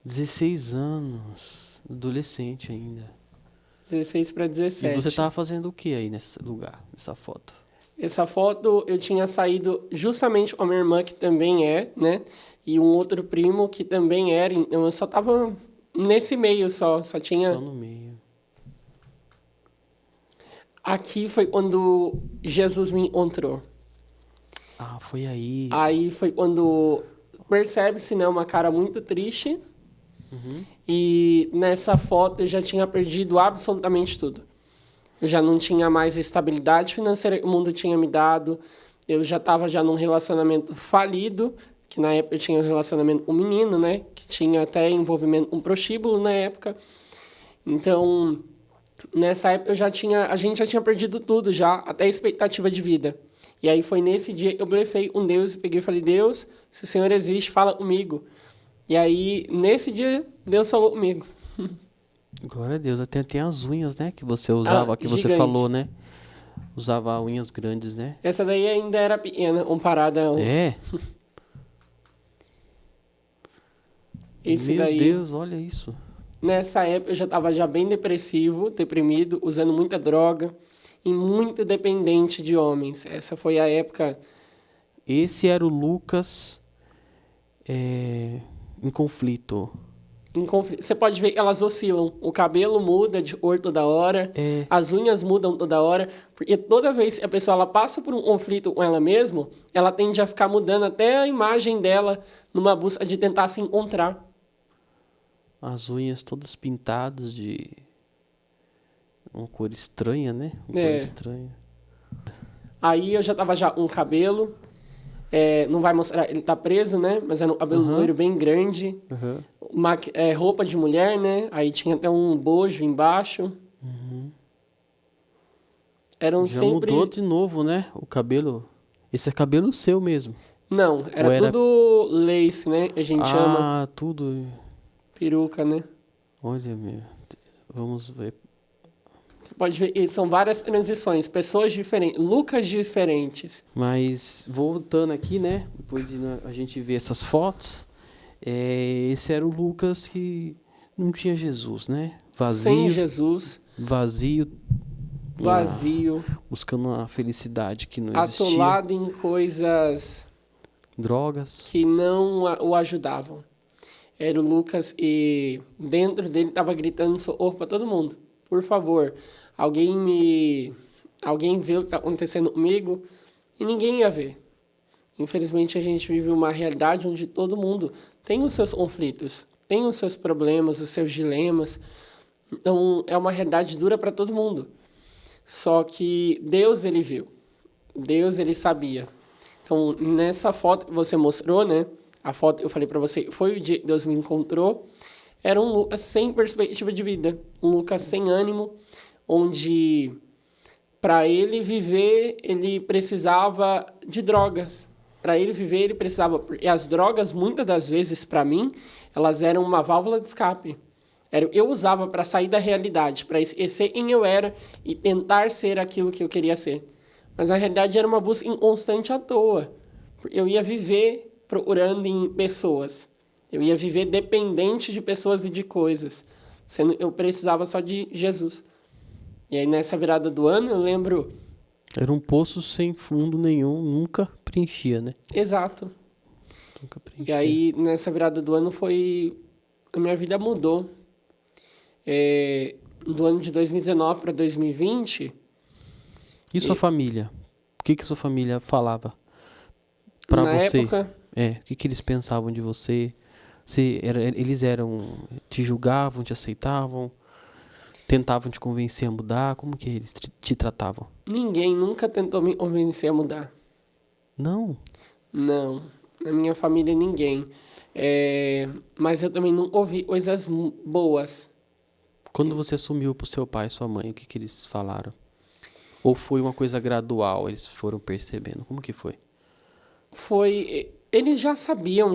16 anos. Adolescente ainda. 16 para E 17. você tava fazendo o que aí nesse lugar, nessa foto? Essa foto eu tinha saído justamente com a minha irmã, que também né? E um outro primo que também era. Então eu só tava nesse meio só tinha... Só no meio. Aqui foi quando Jesus me encontrou. Ah, foi aí. Aí foi quando percebe-se, né, uma cara muito triste. E nessa foto eu já tinha perdido absolutamente tudo. Eu já não tinha mais a estabilidade financeira que o mundo tinha me dado. Eu já estava num relacionamento falido, que na época eu tinha um relacionamento com um menino, né, que tinha até envolvimento com prostíbulo na época. Então, nessa época a gente já tinha perdido tudo já, até a expectativa de vida. E aí foi nesse dia que eu blefei com Deus e peguei e falei, Deus, se o Senhor existe, fala comigo. E aí, nesse dia, Deus falou comigo. Glória a Deus. Até tem as unhas, né? Que você usava, que você gigante. falou, né? Usava unhas grandes, né? Essa daí ainda era pequena, comparada ao... É? Esse Meu daí, Deus, olha isso. nessa época eu já estava já bem deprimido, usando muita droga e muito dependente de homens. Essa foi a época... Esse era o Lucas em conflito. Você pode ver que elas oscilam. O cabelo muda de cor toda hora, as unhas mudam toda hora, porque toda vez que a pessoa ela passa por um conflito com ela mesma, ela tende a ficar mudando até a imagem dela numa busca de tentar se encontrar. As unhas todas pintadas de uma cor estranha, né? Uma cor estranha. Aí eu já estava já com cabelo, não vai mostrar, ele tá preso, né? Mas era um cabelo loiro bem grande. Roupa de mulher, né? Aí tinha até um bojo embaixo. Eram Já sempre... mudou de novo, né? O cabelo. Esse é cabelo seu mesmo. Não, era tudo lace, né? A gente chama. Ah, tudo. Peruca, né? Olha, meu. Vamos ver. Você pode ver, e são várias transições, pessoas diferentes, Lucas diferentes. Mas voltando aqui, né? Depois de a gente ver essas fotos, esse era o Lucas que não tinha Jesus, né? Vazio. Sem Jesus. Vazio. Buscando uma felicidade que não existia. Atolado em coisas... Drogas. Que não o ajudavam. Era o Lucas e dentro dele estava gritando socorro para todo mundo. Por favor, alguém vê o que está acontecendo comigo, e ninguém ia ver. Infelizmente, a gente vive uma realidade onde todo mundo tem os seus conflitos, tem os seus problemas, os seus dilemas. Então, é uma realidade dura para todo mundo. Só que Deus, ele viu. Deus, ele sabia. Então, nessa foto que você mostrou, né? A foto eu falei para você, foi o dia que Deus me encontrou. Era um Lucas sem perspectiva de vida, um Lucas sem ânimo, onde para ele viver, ele precisava de drogas. Para ele viver, ele precisava... E as drogas, muitas das vezes, para mim, elas eram uma válvula de escape. Eu usava para sair da realidade, para esquecer quem eu era e tentar ser aquilo que eu queria ser. Mas, na realidade, era uma busca inconstante à toa. Eu ia viver procurando em pessoas. Eu ia viver dependente de pessoas e de coisas. Sendo eu precisava só de Jesus. E aí, nessa virada do ano, eu lembro... Era um poço sem fundo nenhum, nunca preenchia, né? Exato. Nunca preenchia. E aí, nessa virada do ano, a minha vida mudou. Do ano de 2019 para 2020... E sua família? O que sua família falava pra você? Na época... O que eles pensavam de você? Eles te julgavam, te aceitavam? Tentavam te convencer a mudar? Como que eles te tratavam? Ninguém nunca tentou me convencer a mudar. Não? Não. Na minha família, ninguém. Mas eu também não ouvi coisas boas. Quando você assumiu pro seu pai e sua mãe, o que eles falaram? Ou foi uma coisa gradual, eles foram percebendo? Como que foi? Eles já sabiam,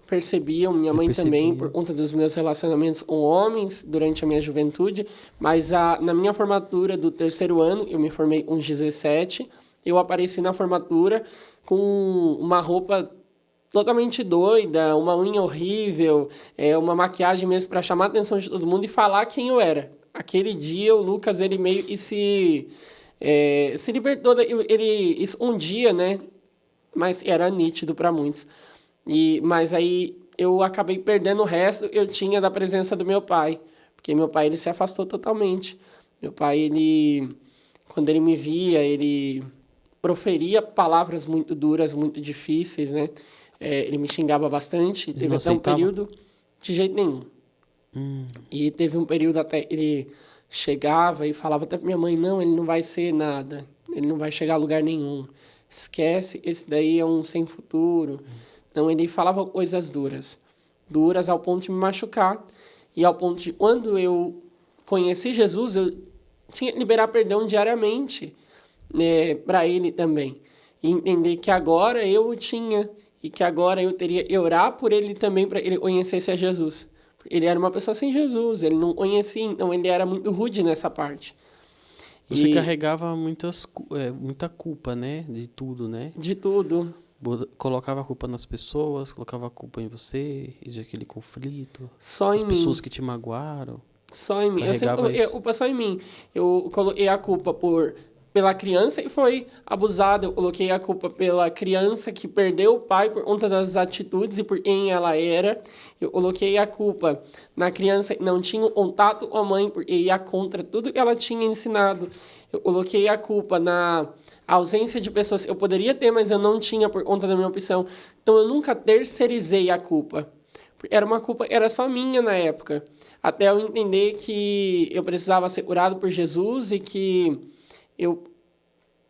percebiam, minha mãe também, por conta dos meus relacionamentos com homens durante a minha juventude, mas na minha formatura do 3º ano, eu me formei com 17, eu apareci na formatura com uma roupa totalmente doida, uma unha horrível, uma maquiagem mesmo para chamar a atenção de todo mundo e falar quem eu era. Aquele dia o Lucas, ele meio que se libertou, ele escondia, né? Mas era nítido para muitos. Mas aí eu acabei perdendo o resto que eu tinha da presença do meu pai, porque meu pai, ele se afastou totalmente. Meu pai, quando ele me via, ele proferia palavras muito duras, muito difíceis, né? Ele me xingava bastante. Teve até um período de jeito nenhum. E teve um período até ele chegava e falava até pra minha mãe, não, ele não vai ser nada, ele não vai chegar a lugar nenhum. Esquece, esse daí é um sem futuro. Então, ele falava coisas duras ao ponto de me machucar. E ao ponto de, quando eu conheci Jesus, eu tinha que liberar perdão diariamente, né, para ele também. E entender que agora eu o tinha, e que agora eu teria que orar por ele também, para ele conhecesse a Jesus. Ele era uma pessoa sem Jesus, ele não conhecia, então ele era muito rude nessa parte. Você carregava muita culpa, né? De tudo, né? De tudo. Colocava a culpa nas pessoas, colocava a culpa em você, e de aquele conflito. Só em mim. As pessoas que te magoaram. Só em mim. Eu sempre coloquei a culpa só em mim. Eu coloquei a culpa pela criança que foi abusada. Eu coloquei a culpa pela criança que perdeu o pai por conta das atitudes e por quem ela era. Eu coloquei a culpa na criança que não tinha contato com a mãe porque ia contra tudo que ela tinha ensinado. Eu coloquei a culpa na ausência de pessoas que eu poderia ter, mas eu não tinha por conta da minha opção. Então eu nunca terceirizei a culpa. Era uma culpa, era só minha na época. Até eu entender que eu precisava ser curado por Jesus e que eu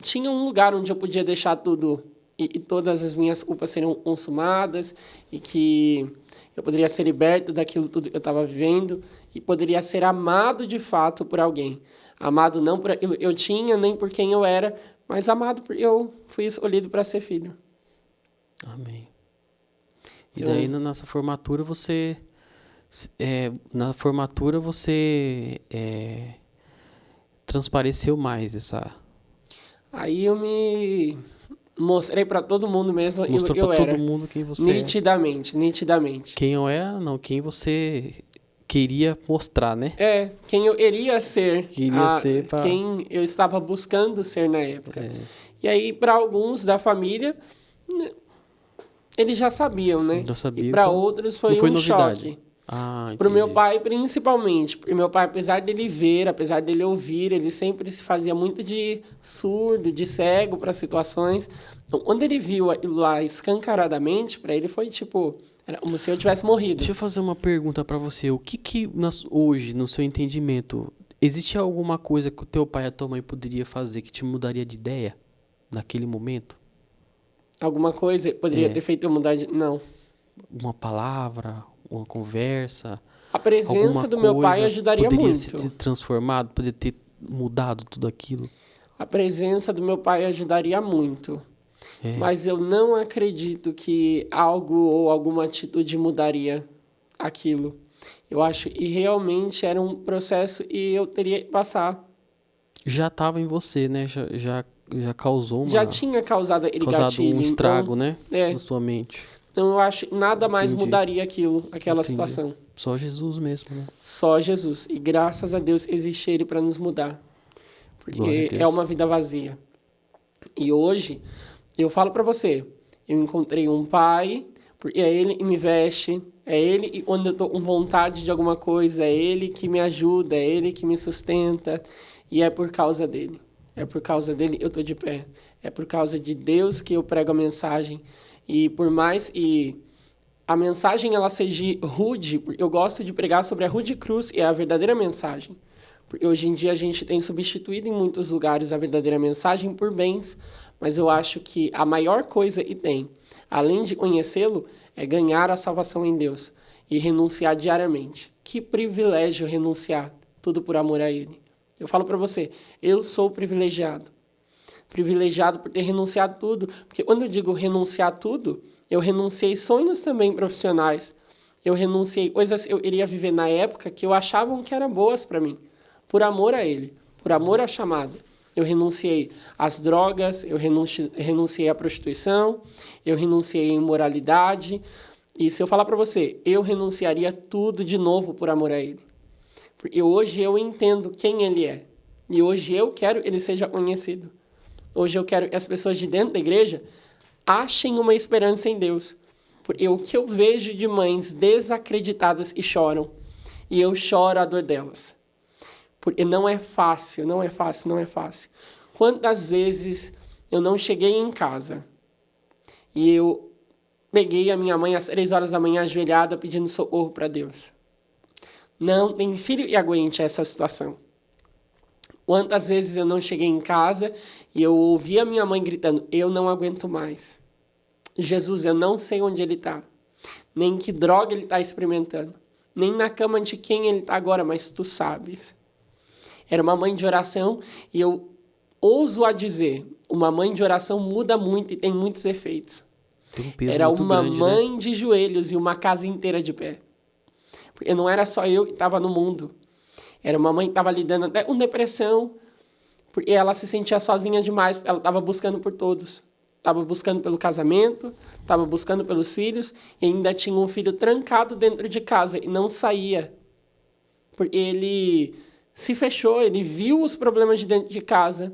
tinha um lugar onde eu podia deixar tudo e todas as minhas culpas seriam consumadas e que eu poderia ser liberto daquilo tudo que eu estava vivendo e poderia ser amado de fato por alguém. Amado não por aquilo que eu tinha, nem por quem eu era, mas amado porque eu fui escolhido para ser filho. Amém. E daí na nossa formatura você... na formatura você transpareceu mais essa... Aí eu me mostrei para todo mundo mesmo. Mostrou eu para era todo mundo quem você é. Nitidamente. Quem eu era, não, quem você queria mostrar, né? Quem eu iria ser. Pra... Quem eu estava buscando ser na época. É. E aí, para alguns da família, eles já sabiam, né? Já sabia, e para então, outros foi não foi um novidade. choque. Para o meu pai, principalmente. Porque meu pai, apesar dele ver, apesar dele ouvir, ele sempre se fazia muito de surdo, de cego para situações. Então, quando ele viu aquilo lá escancaradamente, para ele foi tipo... Era como se eu tivesse morrido. Deixa eu fazer uma pergunta para você. O que hoje, no seu entendimento, existe alguma coisa que o teu pai e a tua mãe poderia fazer que te mudaria de ideia naquele momento? Alguma coisa poderia ter feito eu mudar de... Não. Uma palavra, uma conversa? A presença do meu pai ajudaria poderia muito. Poderia ser transformado, poderia ter mudado tudo aquilo? A presença do meu pai ajudaria muito. Mas eu não acredito que algo ou alguma atitude mudaria aquilo. Eu acho que realmente era um processo e eu teria que passar. Já estava em você, né? Já causou uma... Já tinha causado aquele gatilho. Um estrago, então, né? Na sua mente. Então eu acho que nada mais mudaria aquela situação. Só Jesus mesmo, né? Só Jesus. E graças a Deus existe Ele para nos mudar. Porque é uma vida vazia. E hoje... Eu falo para você, eu encontrei um pai, porque é ele que me veste, é ele que quando eu tô com vontade de alguma coisa, é ele que me ajuda, é ele que me sustenta, e é por causa dele. É por causa dele eu tô de pé. É por causa de Deus que eu prego a mensagem. E por mais que a mensagem ela seja rude, porque eu gosto de pregar sobre a rude cruz e é a verdadeira mensagem. Porque hoje em dia a gente tem substituído em muitos lugares a verdadeira mensagem por bens, mas eu acho que a maior coisa que tem, além de conhecê-lo, é ganhar a salvação em Deus e renunciar diariamente. Que privilégio renunciar, tudo por amor a Ele. Eu falo para você, eu sou privilegiado. Privilegiado por ter renunciado tudo, porque quando eu digo renunciar tudo, eu renunciei sonhos também profissionais. Eu renunciei coisas que eu iria viver na época que eu achavam que eram boas para mim, por amor a Ele, por amor à chamada. Eu renunciei às drogas, eu renunciei à prostituição, eu renunciei à imoralidade. E se eu falar para você, eu renunciaria tudo de novo por amor a Ele. Porque hoje eu entendo quem Ele é. E hoje eu quero que Ele seja conhecido. Hoje eu quero que as pessoas de dentro da igreja achem uma esperança em Deus. Porque o que eu vejo de mães desacreditadas e choram, e eu choro a dor delas. Porque não é fácil. Quantas vezes eu não cheguei em casa e eu peguei a minha mãe às 3 horas da manhã ajoelhada pedindo socorro para Deus. Não tem filho que aguente essa situação. Quantas vezes eu não cheguei em casa e eu ouvi a minha mãe gritando, eu não aguento mais. Jesus, eu não sei onde ele está, nem que droga ele está experimentando, nem na cama de quem ele está agora, mas tu sabes. Era uma mãe de oração e eu ouso a dizer, uma mãe de oração muda muito e tem muitos efeitos. Tem um peso era muito uma grande, mãe, né? De joelhos e uma casa inteira de pé. Porque não era só eu que estava no mundo. Era uma mãe que estava lidando até com depressão, porque ela se sentia sozinha demais, porque ela estava buscando por todos. Estava buscando pelo casamento, estava buscando pelos filhos, e ainda tinha um filho trancado dentro de casa e não saía. Porque ele se fechou, ele viu os problemas de dentro de casa.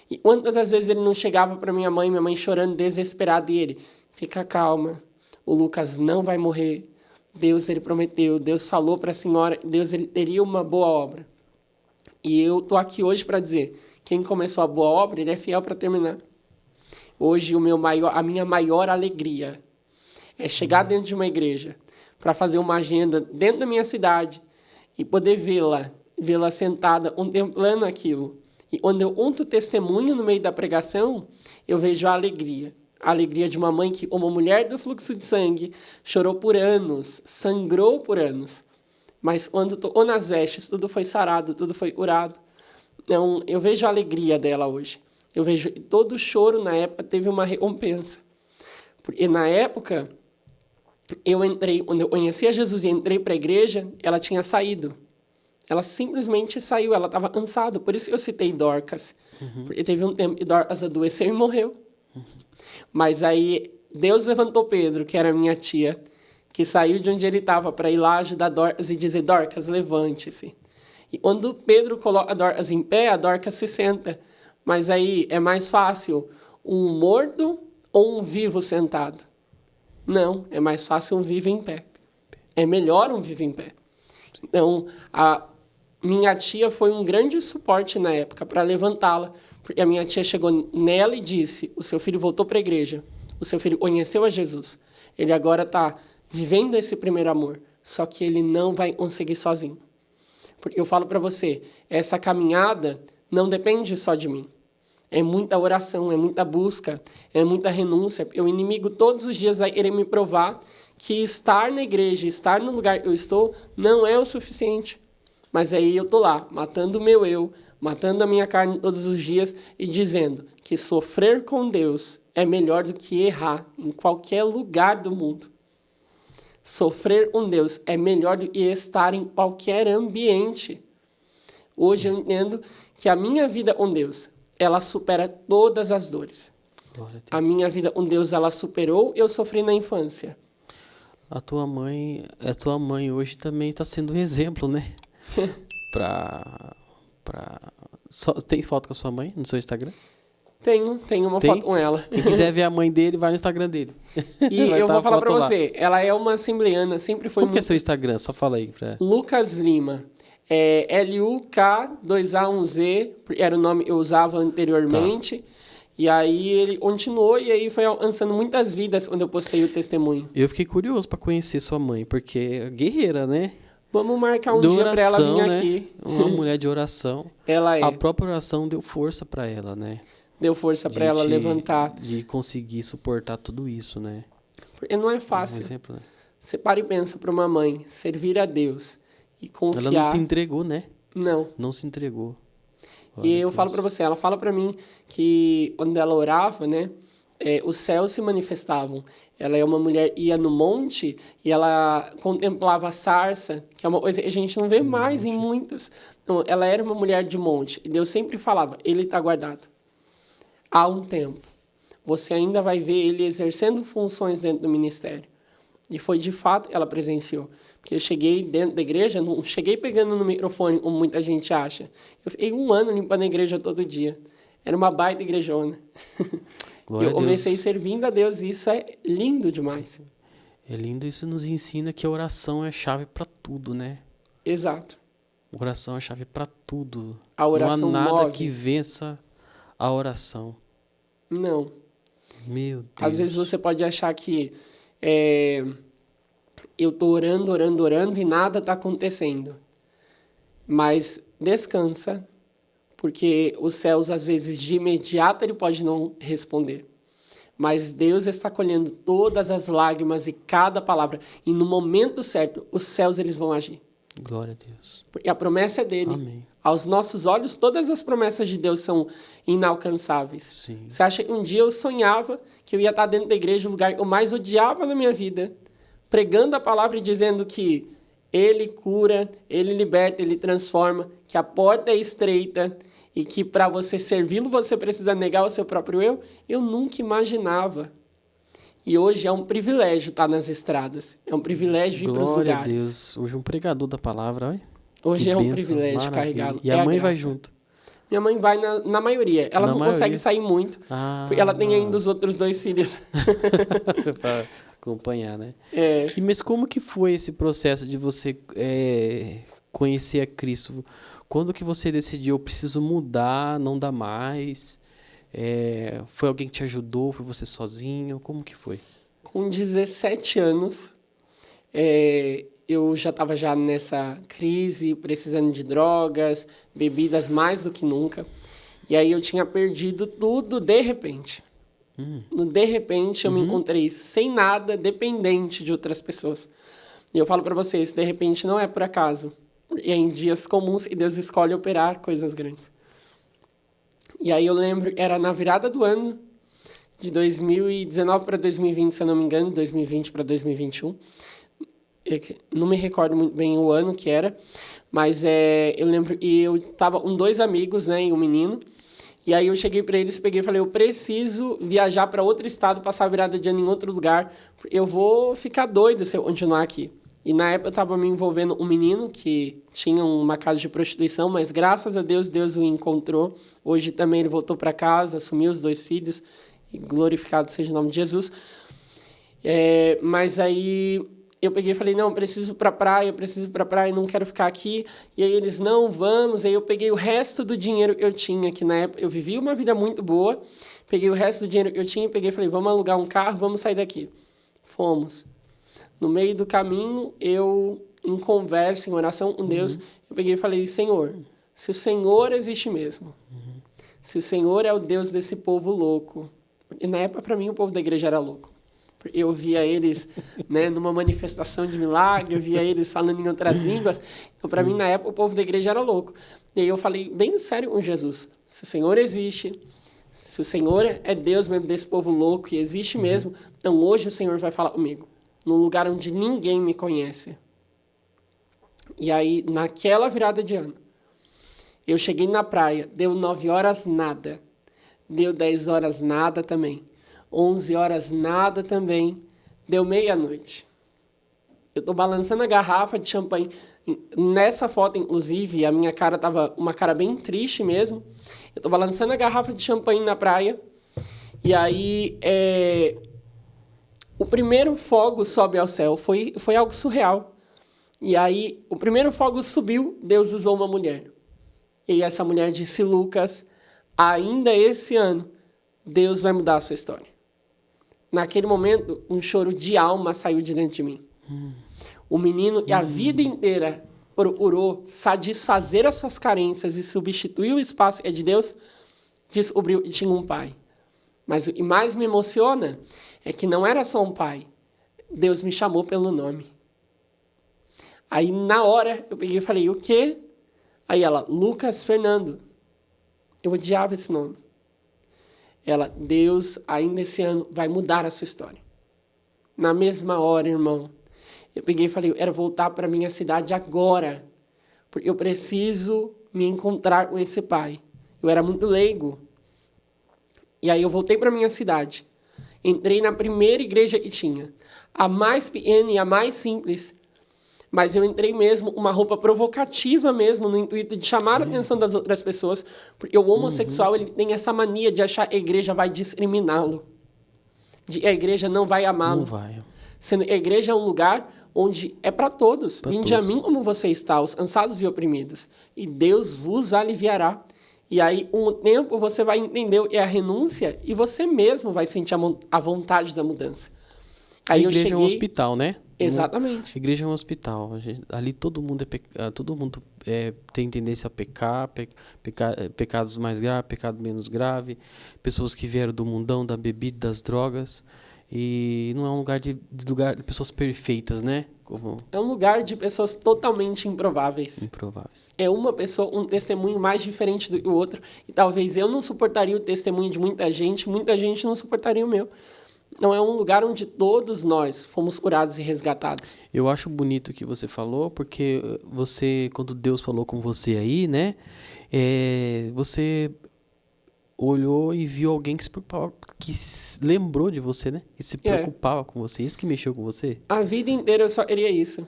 E quantas das vezes ele não chegava para minha mãe chorando desesperada, e ele, fica calma, o Lucas não vai morrer. Deus, ele prometeu, Deus falou para a senhora, Deus ele teria uma boa obra. E eu estou aqui hoje para dizer, quem começou a boa obra, ele é fiel para terminar. Hoje a minha maior alegria é chegar dentro de uma igreja para fazer uma agenda dentro da minha cidade e poder vê-la sentada, contemplando aquilo. E quando eu conto testemunho no meio da pregação, eu vejo a alegria. A alegria de uma mãe que, uma mulher do fluxo de sangue, chorou por anos, sangrou por anos. Mas quando tocou nas vestes, tudo foi sarado, tudo foi curado. Então, eu vejo a alegria dela hoje. Eu vejo que todo choro na época teve uma recompensa. Porque na época, quando eu conhecia Jesus e entrei para a igreja, ela tinha saído. Ela simplesmente saiu, ela estava cansada. Por isso que eu citei Dorcas. Porque teve um tempo que Dorcas adoeceu e morreu. Mas aí Deus levantou Pedro, que era minha tia, que saiu de onde ele estava para ir lá ajudar Dorcas e dizer, Dorcas, levante-se. E quando Pedro coloca a Dorcas em pé, a Dorcas se senta. Mas aí é mais fácil um morto ou um vivo sentado? Não, é mais fácil um vivo em pé. É melhor um vivo em pé. Então, a minha tia foi um grande suporte na época para levantá-la, porque a minha tia chegou nela e disse, o seu filho voltou para a igreja, o seu filho conheceu a Jesus, ele agora está vivendo esse primeiro amor, só que ele não vai conseguir sozinho. Porque eu falo para você, essa caminhada não depende só de mim. É muita oração, é muita busca, é muita renúncia. O inimigo todos os dias vai querer me provar que estar na igreja, estar no lugar que eu estou, não é o suficiente. Mas aí eu estou lá, matando o meu eu, matando a minha carne todos os dias e dizendo que sofrer com Deus é melhor do que errar em qualquer lugar do mundo. Sofrer com Deus é melhor do que estar em qualquer ambiente. Hoje eu entendo que a minha vida com Deus, ela supera todas as dores. A minha vida com Deus, ela superou, eu sofri na infância. A tua mãe hoje também está sendo um exemplo, né? Tem foto com a sua mãe no seu Instagram? Tenho uma foto com ela. Quem quiser ver a mãe dele, vai no Instagram dele. E eu vou falar pra você, ela é uma assembleana, sempre foi Como que é seu Instagram? Só fala aí. Lucas Lima. É LUK2A1Z, era o nome que eu usava anteriormente. Tá. E aí ele continuou e aí foi alcançando muitas vidas quando eu postei o testemunho. Eu fiquei curioso pra conhecer sua mãe, porque é guerreira, né? Vamos marcar um dia pra ela vir aqui. Uma mulher de oração. Ela é. A própria oração deu força pra ela, né? Deu força pra ela levantar. De conseguir suportar tudo isso, né? Porque não é fácil. Um exemplo, né? Você para e pensa pra uma mãe servir a Deus e confiar. Ela não se entregou, né? Não. Não se entregou. E eu falo pra você, ela fala pra mim que quando ela orava, né? Os céus se manifestavam. Ela é uma mulher, ia no monte e ela contemplava a sarça, que é uma coisa que a gente não vê mais em muitos. Não, ela era uma mulher de monte. E Deus sempre falava, ele está guardado. Há um tempo. Você ainda vai ver ele exercendo funções dentro do ministério. E foi de fato que ela presenciou. Porque eu cheguei dentro da igreja, não cheguei pegando no microfone, como muita gente acha. Eu fiquei 1 ano limpando a igreja todo dia. Era uma baita igrejona. Eu comecei servindo a Deus e isso é lindo demais. É lindo, isso nos ensina que a oração é chave para tudo, né? Exato. A oração é chave para tudo. A oração não há nada move. que vença a oração. Não. Meu Deus. Às vezes você pode achar que eu estou orando e nada está acontecendo. Mas descansa, porque os céus, às vezes, de imediato, ele pode não responder. Mas Deus está colhendo todas as lágrimas e cada palavra. E no momento certo, os céus eles vão agir. Glória a Deus. Porque a promessa é dele. Amém. Aos nossos olhos, todas as promessas de Deus são inalcançáveis. Sim. Você acha que um dia eu sonhava que eu ia estar dentro da igreja, o lugar que eu mais odiava na minha vida, pregando a palavra e dizendo que ele cura, ele liberta, ele transforma, que a porta é estreita e que para você servi-lo você precisa negar o seu próprio eu? Eu nunca imaginava. E hoje é um privilégio estar nas estradas. É um privilégio ir para os lugares. Glória a Deus. Hoje um pregador da palavra, olha. Hoje que é um bênção, privilégio carregá-lo. E a mãe vai junto? Minha mãe vai na maioria. Ela não consegue sair muito, porque ela tem ainda os outros 2 filhos. Para acompanhar, né? É. Mas como que foi esse processo de você conhecer a Cristo? Quando que você decidiu, eu preciso mudar, não dá mais? Foi alguém que te ajudou? Foi você sozinho? Como que foi? Com 17 anos, eu já estava nessa crise, precisando de drogas, bebidas mais do que nunca. E aí eu tinha perdido tudo de repente. De repente, eu me encontrei sem nada, dependente de outras pessoas. E eu falo para vocês, de repente não é por acaso. E é em dias comuns e Deus escolhe operar coisas grandes. E aí eu lembro, era na virada do ano, de 2019 para 2020, se eu não me engano, 2020 para 2021. Eu não me recordo muito bem o ano que era, mas eu lembro, e eu tava com 2 amigos, né, e um menino. E aí eu cheguei para eles, peguei e falei, eu preciso viajar para outro estado, passar a virada de ano em outro lugar. Eu vou ficar doido se eu continuar aqui. E na época eu estava me envolvendo um menino que tinha uma casa de prostituição, mas graças a Deus, Deus o encontrou. Hoje também ele voltou para casa, assumiu os 2 filhos, e glorificado seja o nome de Jesus. Mas aí eu peguei e falei, não, eu preciso ir para a praia, não quero ficar aqui. E aí eles, não, vamos. Aí eu peguei o resto do dinheiro que eu tinha, que na época eu vivia uma vida muito boa. Peguei o resto do dinheiro que eu tinha e peguei e falei, vamos alugar um carro, vamos sair daqui. Fomos. No meio do caminho, eu, em conversa, em oração com Deus, eu peguei e falei, Senhor, se o Senhor existe mesmo, se o Senhor é o Deus desse povo louco, e na época, para mim, o povo da igreja era louco. Eu via eles, né, numa manifestação de milagre, eu via eles falando em outras línguas. Então, para mim, na época, o povo da igreja era louco. E aí eu falei bem sério com Jesus, se o Senhor existe, se o Senhor é Deus mesmo desse povo louco e existe mesmo, então hoje o Senhor vai falar comigo. Num lugar onde ninguém me conhece. E aí, naquela virada de ano, eu cheguei na praia, deu 9 horas, nada. Deu 10 horas, nada também. 11 horas, nada também. Deu meia-noite. Eu tô balançando a garrafa de champanhe. Nessa foto, inclusive, a minha cara tava uma cara bem triste mesmo. Eu tô balançando a garrafa de champanhe na praia. E aí, o primeiro fogo sobe ao céu. Foi algo surreal. E aí, o primeiro fogo subiu, Deus usou uma mulher. E essa mulher disse, Lucas, ainda esse ano, Deus vai mudar a sua história. Naquele momento, um choro de alma saiu de dentro de mim. O menino, e a vida inteira, procurou satisfazer as suas carências e substituir o espaço que é de Deus, descobriu que tinha um pai. Mas o que mais me emociona é que não era só um pai. Deus me chamou pelo nome. Aí, na hora, eu peguei e falei, o quê? Aí ela, Lucas Fernando. Eu odiava esse nome. Ela, Deus, ainda esse ano, vai mudar a sua história. Na mesma hora, irmão, eu peguei e falei, eu quero voltar para minha cidade agora, porque eu preciso me encontrar com esse pai. Eu era muito leigo. E aí eu voltei para minha cidade. Entrei na primeira igreja que tinha. A mais pequena e a mais simples. Mas eu entrei mesmo uma roupa provocativa mesmo, no intuito de chamar a atenção das outras pessoas, porque o homossexual ele tem essa mania de achar que a igreja vai discriminá-lo. A igreja não vai amá-lo. Não vai. Sendo a igreja é um lugar onde é para todos. Vinde a mim como você está, os cansados e oprimidos, e Deus vos aliviará. E aí, com o tempo, você vai entender o que é a renúncia e você mesmo vai sentir a vontade da mudança. Aí a igreja é um hospital, né? Exatamente. A igreja é um hospital. Ali todo mundo tem tendência a pecar, pecados mais graves, pecado menos grave, pessoas que vieram do mundão, da bebida, das drogas. E não é um lugar de pessoas perfeitas, né? É um lugar de pessoas totalmente improváveis. É uma pessoa, um testemunho mais diferente do que o outro. E talvez eu não suportaria o testemunho de muita gente não suportaria o meu. Não é um lugar onde todos nós fomos curados e resgatados. Eu acho bonito o que você falou, porque quando Deus falou com você aí, né? Você olhou e viu alguém que se preocupava, que lembrou de você, né? Que se preocupava com você. Isso que mexeu com você? A vida inteira eu só queria isso.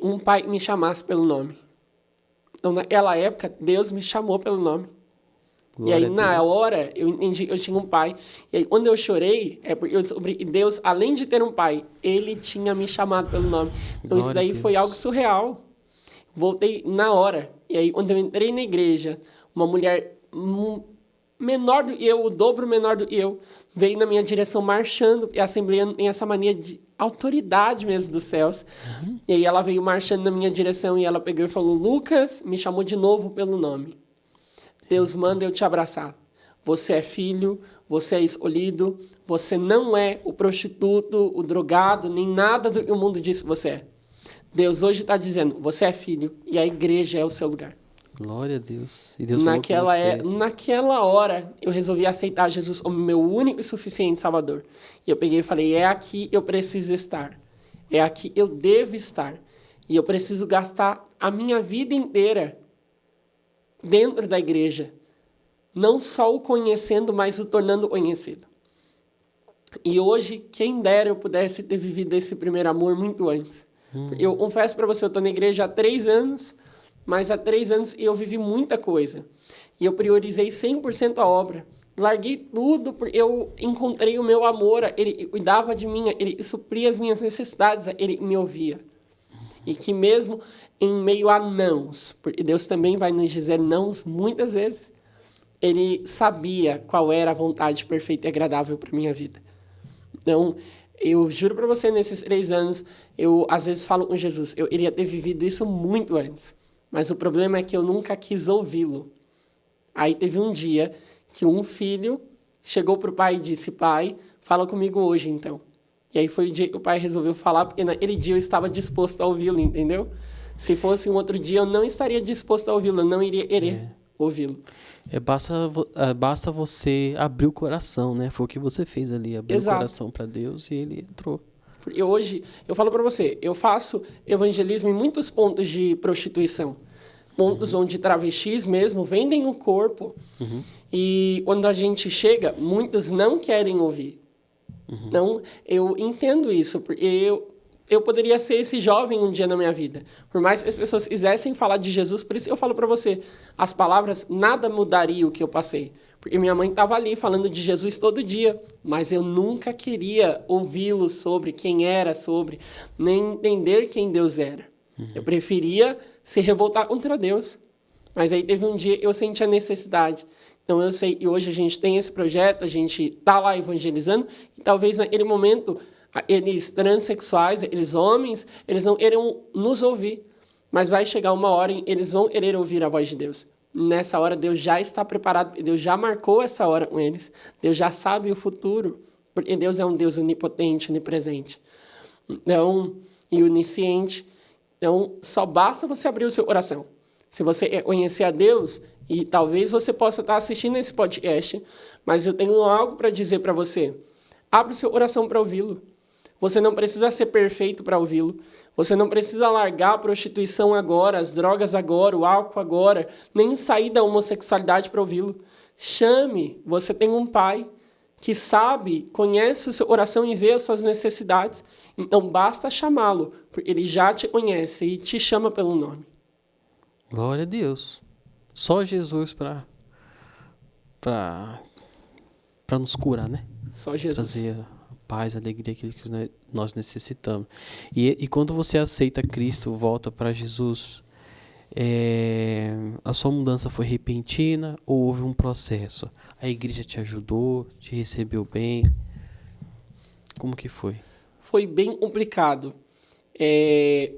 Um pai me chamasse pelo nome. Então, naquela época, Deus me chamou pelo nome. Glória e aí, na hora, eu entendi que eu tinha um pai. E aí, quando eu chorei, é porque eu descobri que Deus, além de ter um pai, Ele tinha me chamado pelo nome. Então, isso daí foi algo surreal. Voltei na hora. E aí, quando eu entrei na igreja, uma mulher menor do que eu, o dobro menor do que eu, veio na minha direção marchando. E a Assembleia tem essa mania de autoridade mesmo dos céus. E aí, ela veio marchando na minha direção e ela pegou e falou, Lucas, me chamou de novo pelo nome. Deus manda eu te abraçar. você é filho, você é escolhido, você não é o prostituto, o drogado, nem nada do que o mundo diz que você é. Deus hoje está dizendo, você é filho e a igreja é o seu lugar. Glória a Deus. E Deus falou com você. Naquela hora, eu resolvi aceitar Jesus como meu único e suficiente Salvador. E eu peguei e falei, é aqui eu preciso estar. É aqui eu devo estar. E eu preciso gastar a minha vida inteira dentro da igreja. Não só o conhecendo, mas o tornando conhecido. E hoje, quem dera eu pudesse ter vivido esse primeiro amor muito antes. Eu confesso para você, eu estou na igreja há 3 anos, mas há 3 anos eu vivi muita coisa. E eu priorizei 100% a obra. Larguei tudo, porque eu encontrei o meu amor, ele cuidava de mim, ele supria as minhas necessidades, ele me ouvia. E que mesmo em meio a nãos, porque Deus também vai nos dizer nãos muitas vezes, ele sabia qual era a vontade perfeita e agradável para a minha vida. Então, eu juro para você, nesses 3 anos, eu às vezes falo com Jesus, eu iria ter vivido isso muito antes. Mas o problema é que eu nunca quis ouvi-lo. Aí teve um dia que um filho chegou para o pai e disse, pai, fala comigo hoje então. E aí foi o dia que o pai resolveu falar, porque naquele dia eu estava disposto a ouvi-lo, entendeu? Se fosse um outro dia, eu não estaria disposto a ouvi-lo, eu não iria querer ouvi-lo. Basta você abrir o coração, né? Foi o que você fez ali, abrir o coração para Deus e ele entrou. Porque hoje, eu falo para você, eu faço evangelismo em muitos pontos de prostituição. Pontos onde travestis mesmo vendem o corpo. E quando a gente chega, muitos não querem ouvir. Não, eu entendo isso, porque eu poderia ser esse jovem um dia na minha vida. Por mais que as pessoas quisessem falar de Jesus, por isso eu falo para você, as palavras nada mudaria o que eu passei. Porque minha mãe estava ali falando de Jesus todo dia, mas eu nunca queria ouvi-lo sobre quem era, nem entender quem Deus era. Eu preferia se revoltar contra Deus. Mas aí teve um dia que eu senti a necessidade. Então eu sei, e hoje a gente tem esse projeto, a gente está lá evangelizando, e talvez naquele momento eles transexuais, eles homens, eles não irão nos ouvir, mas vai chegar uma hora em eles vão querer ouvir a voz de Deus. Nessa hora Deus já está preparado, Deus já marcou essa hora com eles, Deus já sabe o futuro, porque Deus é um Deus onipotente, onipresente, então, e onisciente. Então, só basta você abrir o seu coração. Se você conhecer a Deus, e talvez você possa estar assistindo esse podcast, mas eu tenho algo para dizer para você. Abra o seu coração para ouvi-lo. Você não precisa ser perfeito para ouvi-lo. Você não precisa largar a prostituição agora, as drogas agora, o álcool agora, nem sair da homossexualidade para ouvi-lo. Chame. Você tem um pai que sabe, conhece o seu coração e vê as suas necessidades. Então, basta chamá-lo, porque ele já te conhece e te chama pelo nome. Glória a Deus. Só Jesus para nos curar, né? Só Jesus. Trazer a paz, a alegria que nós necessitamos. E quando você aceita Cristo, volta para Jesus, a sua mudança foi repentina ou houve um processo? A igreja te ajudou, te recebeu bem? Como que foi? Foi bem complicado.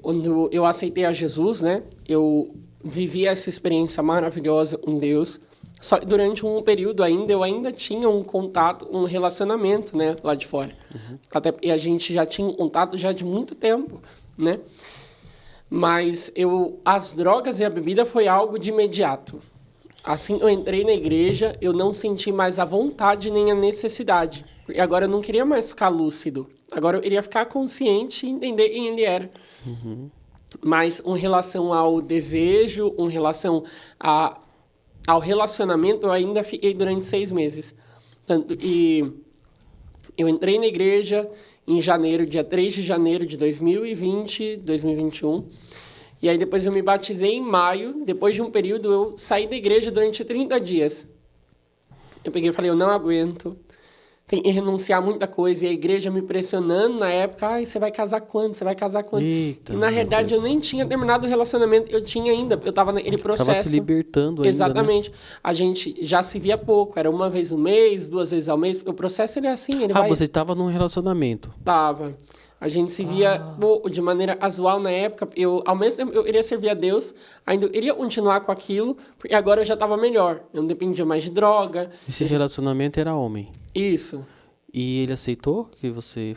Quando eu aceitei a Jesus, né? Eu vivi essa experiência maravilhosa com Deus. Só que durante um período eu ainda tinha um contato, um relacionamento, né, lá de fora. Até porque a gente já tinha um contato já de muito tempo, né? Mas as drogas e a bebida foi algo de imediato. Assim eu entrei na igreja, eu não senti mais a vontade nem a necessidade. E agora eu não queria mais ficar lúcido. Agora eu queria ficar consciente e entender quem ele era. Mas em relação ao desejo, em relação ao relacionamento, eu ainda fiquei durante 6 meses. E eu entrei na igreja em janeiro, dia 3 de janeiro de 2021. E aí depois eu me batizei em maio. Depois de um período, eu saí da igreja durante 30 dias. Eu peguei e falei, eu não aguento. Tem que renunciar a muita coisa. E a igreja me pressionando na época. Você vai casar quando? Você vai casar quando? Eita, e na realidade eu nem tinha terminado o relacionamento. Eu tinha ainda. Eu estava naquele processo. Estava se libertando ainda, exatamente. Né? A gente já se via pouco. Era uma vez no mês, 2 vezes ao mês. O processo ele é assim. Você estava num relacionamento. Tava. A gente se via de maneira casual na época. Ao mesmo tempo, eu iria servir a Deus, ainda eu iria continuar com aquilo, porque agora eu já estava melhor. Eu não dependia mais de droga. Esse relacionamento era homem. Isso. E ele aceitou que você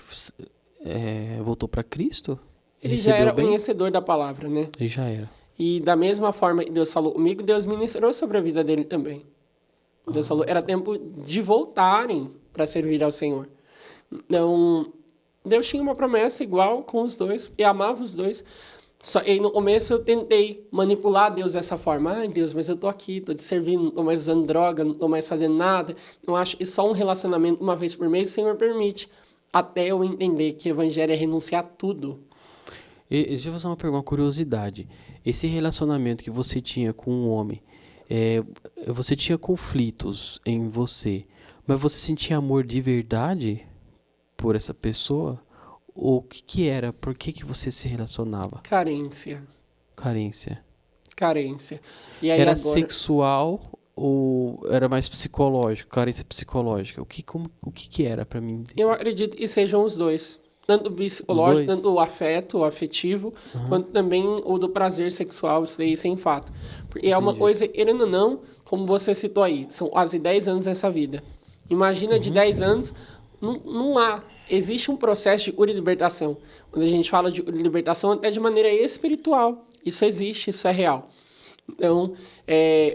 voltou para Cristo? Ele já era conhecedor da palavra, né? Ele já era. E da mesma forma que Deus falou comigo, Deus ministrou sobre a vida dele também. Deus falou, era tempo de voltarem para servir ao Senhor. Então, Deus tinha uma promessa igual com os dois, e amava os dois. Só que no começo eu tentei manipular Deus dessa forma. Ai, Deus, mas eu tô aqui, tô te servindo, não tô mais usando droga, não tô mais fazendo nada. Não acho que só um relacionamento uma vez por mês o Senhor permite. Até eu entender que o evangelho é renunciar a tudo. Deixa eu fazer uma curiosidade. Esse relacionamento que você tinha com um homem, você tinha conflitos em você, mas você sentia amor de verdade por essa pessoa? Ou o que era? Por que você se relacionava? Carência. E aí era agora... sexual ou era mais psicológico? Carência psicológica? O que era pra mim? Eu acredito que sejam os dois. Tanto o psicológico, tanto o afeto, o afetivo, quanto também o do prazer sexual, isso aí sem fato. Porque é uma coisa, querendo ou não, como você citou aí, são quase 10 anos dessa vida. Imagina de 10 anos, não há. Existe um processo de libertação. Quando a gente fala de libertação, até de maneira espiritual. Isso existe, isso é real. Então,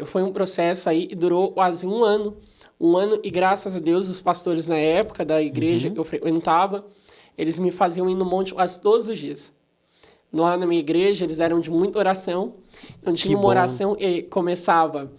foi um processo aí que durou quase um ano. Um ano, e graças a Deus, os pastores na época da igreja que eu frequentava, eles me faziam ir no monte quase todos os dias. Lá na minha igreja, eles eram de muita oração. Então, tinha uma oração e começava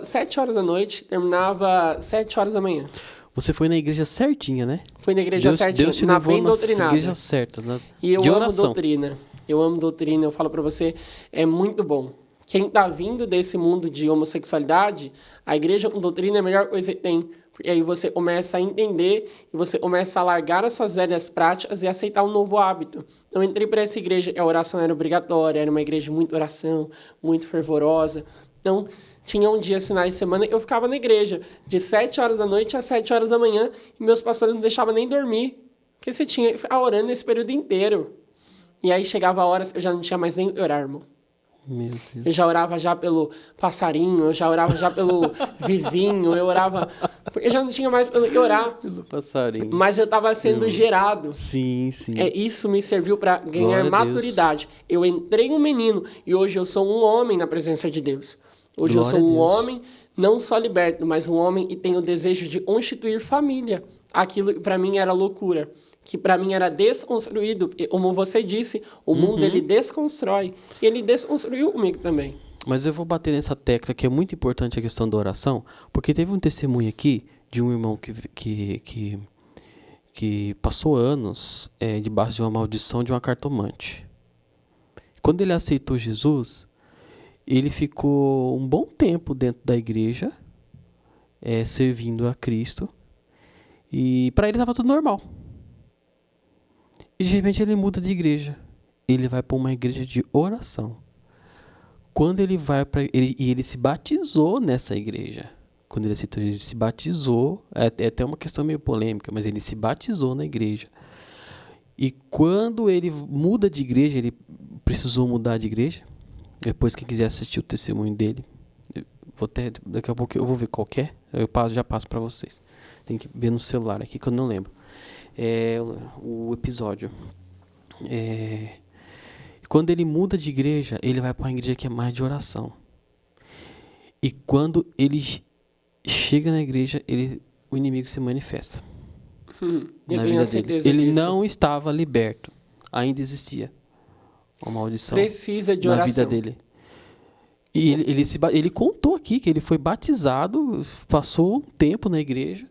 7 horas da noite, terminava 7 horas da manhã. Você foi na igreja certinha, né? Fui na igreja certinha, Deus te na levou bem doutrinada. Igreja certa, e eu de amo oração. doutrina. Eu amo doutrina, eu falo pra você, é muito bom. Quem tá vindo desse mundo de homossexualidade, a igreja com doutrina é a melhor coisa que tem. E aí você começa a entender e você começa a largar as suas velhas práticas e aceitar um novo hábito. Eu entrei para essa igreja, a oração era obrigatória, era uma igreja de muita oração, muito fervorosa. Então, tinham dias, finais de semana, eu ficava na igreja de 7 horas da noite às 7 horas da manhã e meus pastores não deixavam nem dormir. Porque você tinha que ficar orando esse período inteiro. E aí chegava a hora, eu já não tinha mais nem orar, irmão. Meu Deus. Eu já orava já pelo passarinho, eu já orava já pelo vizinho, eu orava... Porque eu já não tinha mais pelo que orar. Pelo passarinho. Mas eu estava sendo gerado. Sim, sim. Isso me serviu para ganhar Glória maturidade. Eu entrei um menino e hoje eu sou um homem na presença de Deus. Hoje eu sou um homem não só liberto, mas um homem que tem o desejo de constituir família. Aquilo que para mim era loucura. Que para mim era desconstruído. Como você disse, o mundo ele desconstrói. E ele desconstruiu comigo também. Mas eu vou bater nessa tecla que é muito importante a questão da oração, porque teve um testemunho aqui de um irmão que passou anos debaixo de uma maldição de uma cartomante. Quando ele aceitou Jesus, ele ficou um bom tempo dentro da igreja, servindo a Cristo, e para ele estava tudo normal. E de repente ele muda de igreja. Ele vai para uma igreja de oração. Quando ele vai para... ele se batizou nessa igreja. Quando ele aceitou, ele se batizou. É até uma questão meio polêmica, mas ele se batizou na igreja. E quando ele muda de igreja, ele precisou mudar de igreja. Depois, quem quiser assistir o testemunho dele, daqui a pouco eu vou ver qual que é. Eu já passo para vocês. Tem que ver no celular aqui que eu não lembro. O episódio. Quando ele muda de igreja, ele vai para uma igreja que é mais de oração. E quando ele chega na igreja, o inimigo se manifesta. Na vida dele. Ele não estava liberto. Ainda existia uma maldição. Precisa de oração. Na vida dele. E ele contou aqui que ele foi batizado, passou um tempo na igreja.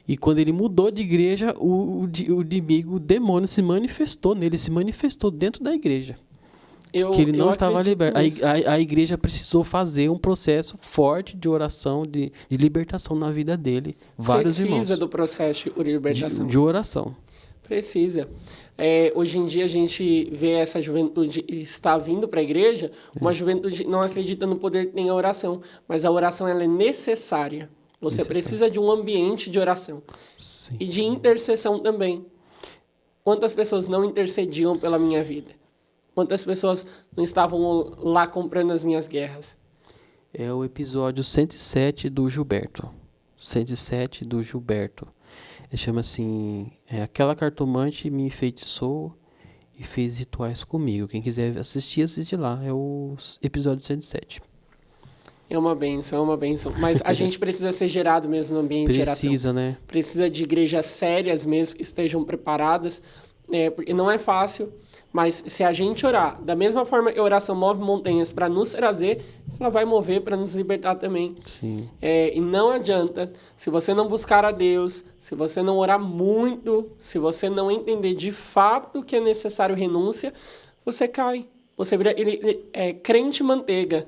E quando ele mudou de igreja, o inimigo, o demônio, se manifestou nele, se manifestou dentro da igreja. Que ele não estava liberto. A igreja precisou fazer um processo forte de oração, de libertação na vida dele. Vários irmãos. Precisa do processo de libertação. De oração. Precisa. Hoje em dia a gente vê essa juventude está vindo para a igreja, uma juventude não acredita no poder que tem a oração, mas a oração ela é necessária. Você Necessário. precisa de um ambiente de oração. Sim. E de intercessão também. Quantas pessoas não intercediam pela minha vida? Quantas pessoas não estavam lá comprando as minhas guerras? É o episódio 107 do Gilberto. 107 do Gilberto. Ele chama assim, aquela cartomante me enfeitiçou e fez rituais comigo. Quem quiser assistir, assiste lá. É o episódio 107. É uma bênção, é uma bênção. Mas a gente precisa ser gerado mesmo no ambiente de oração. Precisa, né? Precisa de igrejas sérias mesmo, que estejam preparadas. Porque não é fácil, mas se a gente orar, da mesma forma que a oração move montanhas para nos trazer, ela vai mover para nos libertar também. Sim. E não adianta, se você não buscar a Deus, se você não orar muito, se você não entender de fato que é necessário renúncia, você cai. Você vira crente manteiga.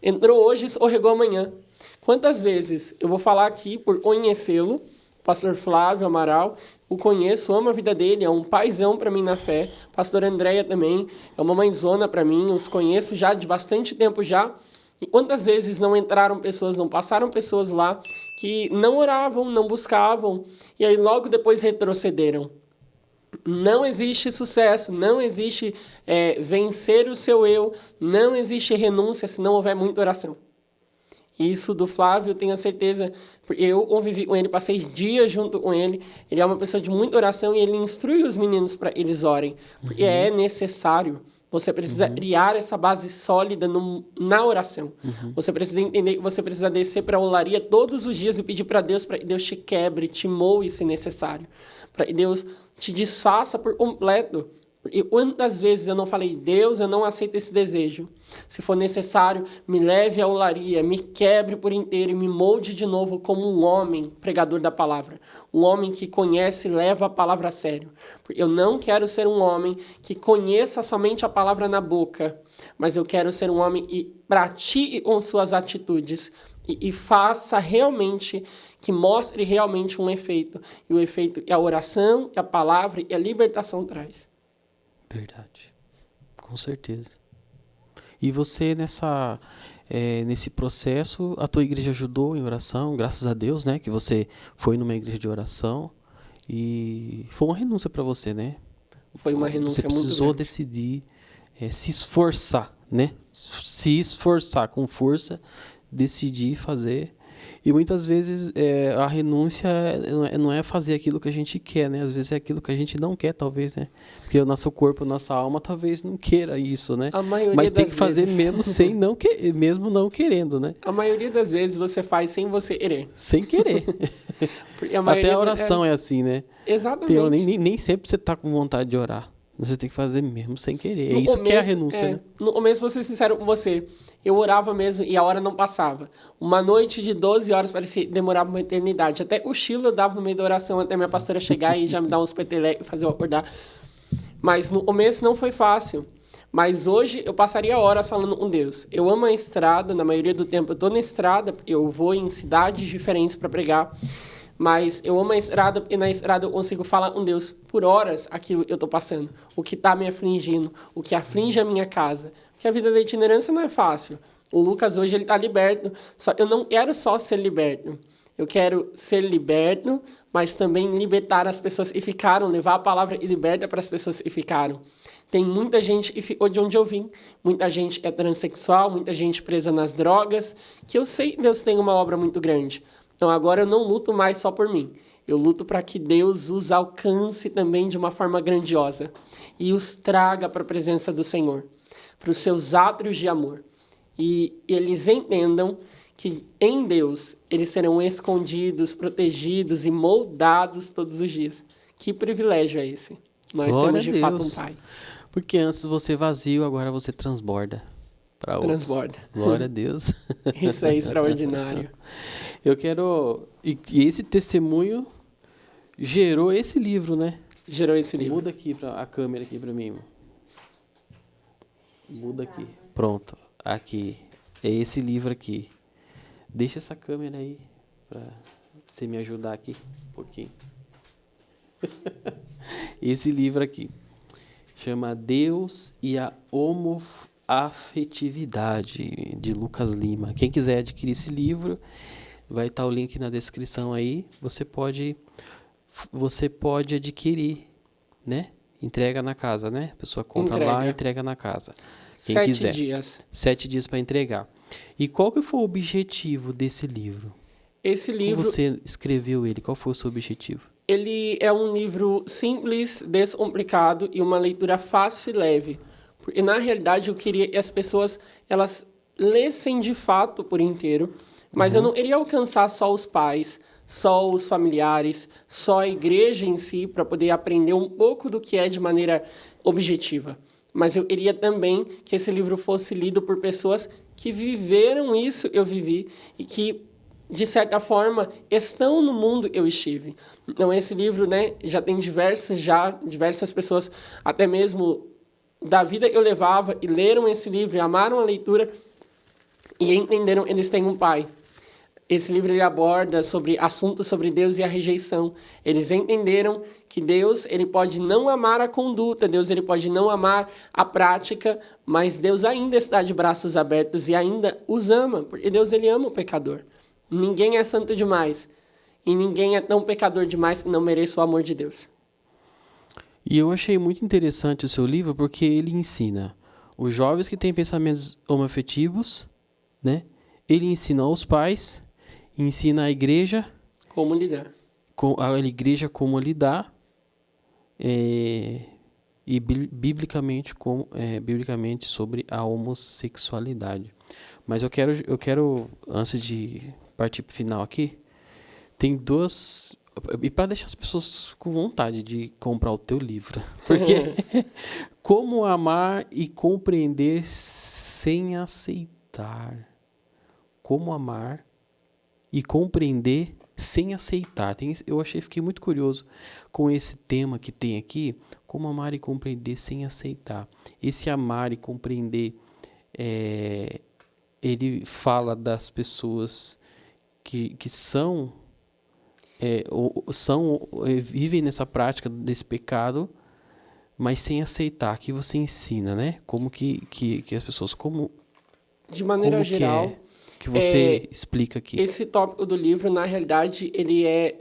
Entrou hoje, escorregou amanhã. Quantas vezes eu vou falar aqui por conhecê-lo, pastor Flávio Amaral, o conheço, amo a vida dele, é um paizão para mim na fé. Pastor Andréia também, é uma mãezona para mim, os conheço já de bastante tempo já. E quantas vezes não entraram pessoas, não passaram pessoas lá que não oravam, não buscavam, e aí logo depois retrocederam. Não existe sucesso, não existe vencer o seu eu, não existe renúncia se não houver muita oração. Isso do Flávio, eu tenho certeza, porque eu convivi com ele, passei dias junto com ele, ele é uma pessoa de muita oração e ele instrui os meninos para eles orem, porque é necessário. Você precisa criar essa base sólida na oração. Você precisa entender que você precisa descer para a olaria todos os dias e pedir para Deus que Deus te quebre, te moe se necessário, para que Deus te desfaça por completo. E quantas vezes eu não falei, Deus, eu não aceito esse desejo. Se for necessário, me leve à olaria, me quebre por inteiro e me molde de novo como um homem pregador da palavra. Um homem que conhece e leva a palavra a sério. Porque eu não quero ser um homem que conheça somente a palavra na boca, mas eu quero ser um homem que pratique com suas atitudes e faça realmente, que mostre realmente um efeito. E o efeito é a oração, é a palavra e a libertação traz. Verdade. Com certeza. E você nesse processo, a tua igreja ajudou em oração, graças a Deus, né? Que você foi numa igreja de oração e foi uma renúncia para você, né? Foi uma renúncia muito grande. Você precisou decidir se esforçar, né? Se esforçar com força, decidir fazer. E muitas vezes a renúncia não é fazer aquilo que a gente quer, né? Às vezes é aquilo que a gente não quer, talvez, né? Porque o nosso corpo, a nossa alma, talvez não queira isso, né? Mas tem que fazer mesmo mesmo não querendo, né? A maioria das vezes você faz sem você querer. Sem querer. Até a oração é assim, né? Exatamente. Nem sempre você tá com vontade de orar. Você tem que fazer mesmo sem querer. É isso que é a renúncia, né? No começo, vou ser sincero com você. Eu orava mesmo e a hora não passava. Uma noite de 12 horas parecia demorava uma eternidade. Até cochilo eu dava no meio da oração até minha pastora chegar e já me dar uns petelecs e fazer eu acordar. Mas no começo não foi fácil. Mas hoje eu passaria horas falando com Deus. Eu amo a estrada, na maioria do tempo eu estou na estrada, eu vou em cidades diferentes para pregar. Mas eu amo a estrada e na estrada eu consigo falar com Deus por horas aquilo que eu estou passando. O que está me afligindo, o que aflige a minha casa. Porque a vida da itinerância não é fácil. O Lucas hoje ele está liberto. Eu não quero só ser liberto. Eu quero ser liberto, mas também libertar as pessoas que ficaram, levar a palavra e liberta para as pessoas que ficaram. Tem muita gente que ficou de onde eu vim. Muita gente é transexual, muita gente presa nas drogas, que eu sei que Deus tem uma obra muito grande. Então agora eu não luto mais só por mim. Eu luto para que Deus os alcance também de uma forma grandiosa e os traga para a presença do Senhor, para os seus átrios de amor. E eles entendam que em Deus eles serão escondidos, protegidos e moldados todos os dias. Que privilégio é esse? Nós temos de fato um Pai. Porque antes você vazio, agora você transborda para outros. Transborda. Glória a Deus. Isso é extraordinário. Eu quero... E esse testemunho gerou esse livro, né? Gerou esse livro. Muda aqui a câmera aqui para mim. Muda aqui. Pronto. Aqui. É esse livro aqui. Deixa essa câmera aí para você me ajudar aqui um pouquinho. Esse livro aqui chama Deus e a Homoafetividade, de Lucas Lima. Quem quiser adquirir esse livro, Vai estar o link na descrição aí. Você pode adquirir, né? Entrega na casa, né? A pessoa compra lá e entrega na casa. Quem 7 quiser. dias. 7 dias para entregar. E qual que foi o objetivo desse livro? Esse livro... Como você escreveu ele? Qual foi o seu objetivo? Ele é um livro simples, descomplicado e uma leitura fácil e leve. Porque, na realidade, eu queria que as pessoas elas lessem de fato por inteiro, mas eu não iria alcançar só os pais, só os familiares, só a igreja em si, para poder aprender um pouco do que é de maneira objetiva. Mas eu queria também que esse livro fosse lido por pessoas que viveram isso, eu vivi, e que, de certa forma, estão no mundo eu estive. Então, esse livro, né, já tem diversas pessoas, até mesmo da vida eu levava, e leram esse livro, e amaram a leitura, e entenderam, eles têm um pai. Esse livro ele aborda sobre assuntos sobre Deus e a rejeição. Eles entenderam que Deus ele pode não amar a conduta, Deus ele pode não amar a prática, mas Deus ainda está de braços abertos e ainda os ama, porque Deus ele ama o pecador. Ninguém é santo demais e ninguém é tão pecador demais que não mereça o amor de Deus. E eu achei muito interessante o seu livro porque ele ensina os jovens que têm pensamentos homoafetivos, né? Ele ensina aos pais, ensina a igreja como lidar, como lidar, e biblicamente sobre a homossexualidade. Mas eu quero antes de partir para o final aqui, tem duas, e para deixar as pessoas com vontade de comprar o teu livro, porque como amar e compreender sem aceitar. Como amar e compreender sem aceitar. Fiquei muito curioso com esse tema que tem aqui, como amar e compreender sem aceitar. Esse amar e compreender, ele fala das pessoas que vivem nessa prática desse pecado, mas sem aceitar. Aqui você ensina, né? Como que as pessoas, de maneira geral, que você explica aqui. Esse tópico do livro, na realidade, ele é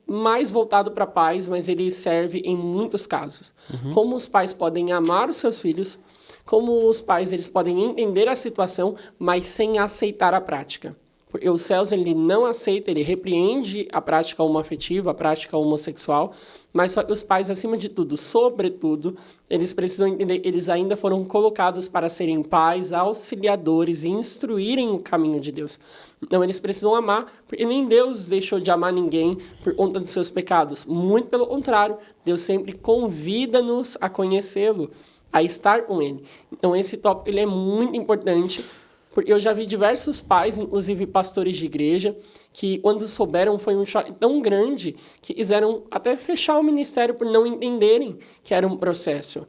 mais voltado para pais, mas ele serve em muitos casos. Como os pais podem amar os seus filhos, como os pais eles podem entender a situação, mas sem aceitar a prática. Porque o Celso ele não aceita, ele repreende a prática homoafetiva, a prática homossexual, mas só que os pais, acima de tudo, sobretudo, eles precisam entender que eles ainda foram colocados para serem pais, auxiliadores e instruírem o caminho de Deus. Então, eles precisam amar, porque nem Deus deixou de amar ninguém por conta dos seus pecados. Muito pelo contrário, Deus sempre convida-nos a conhecê-lo, a estar com ele. Então, esse tópico ele é muito importante, porque eu já vi diversos pais, inclusive pastores de igreja, que quando souberam foi um choque tão grande que quiseram até fechar o ministério por não entenderem que era um processo.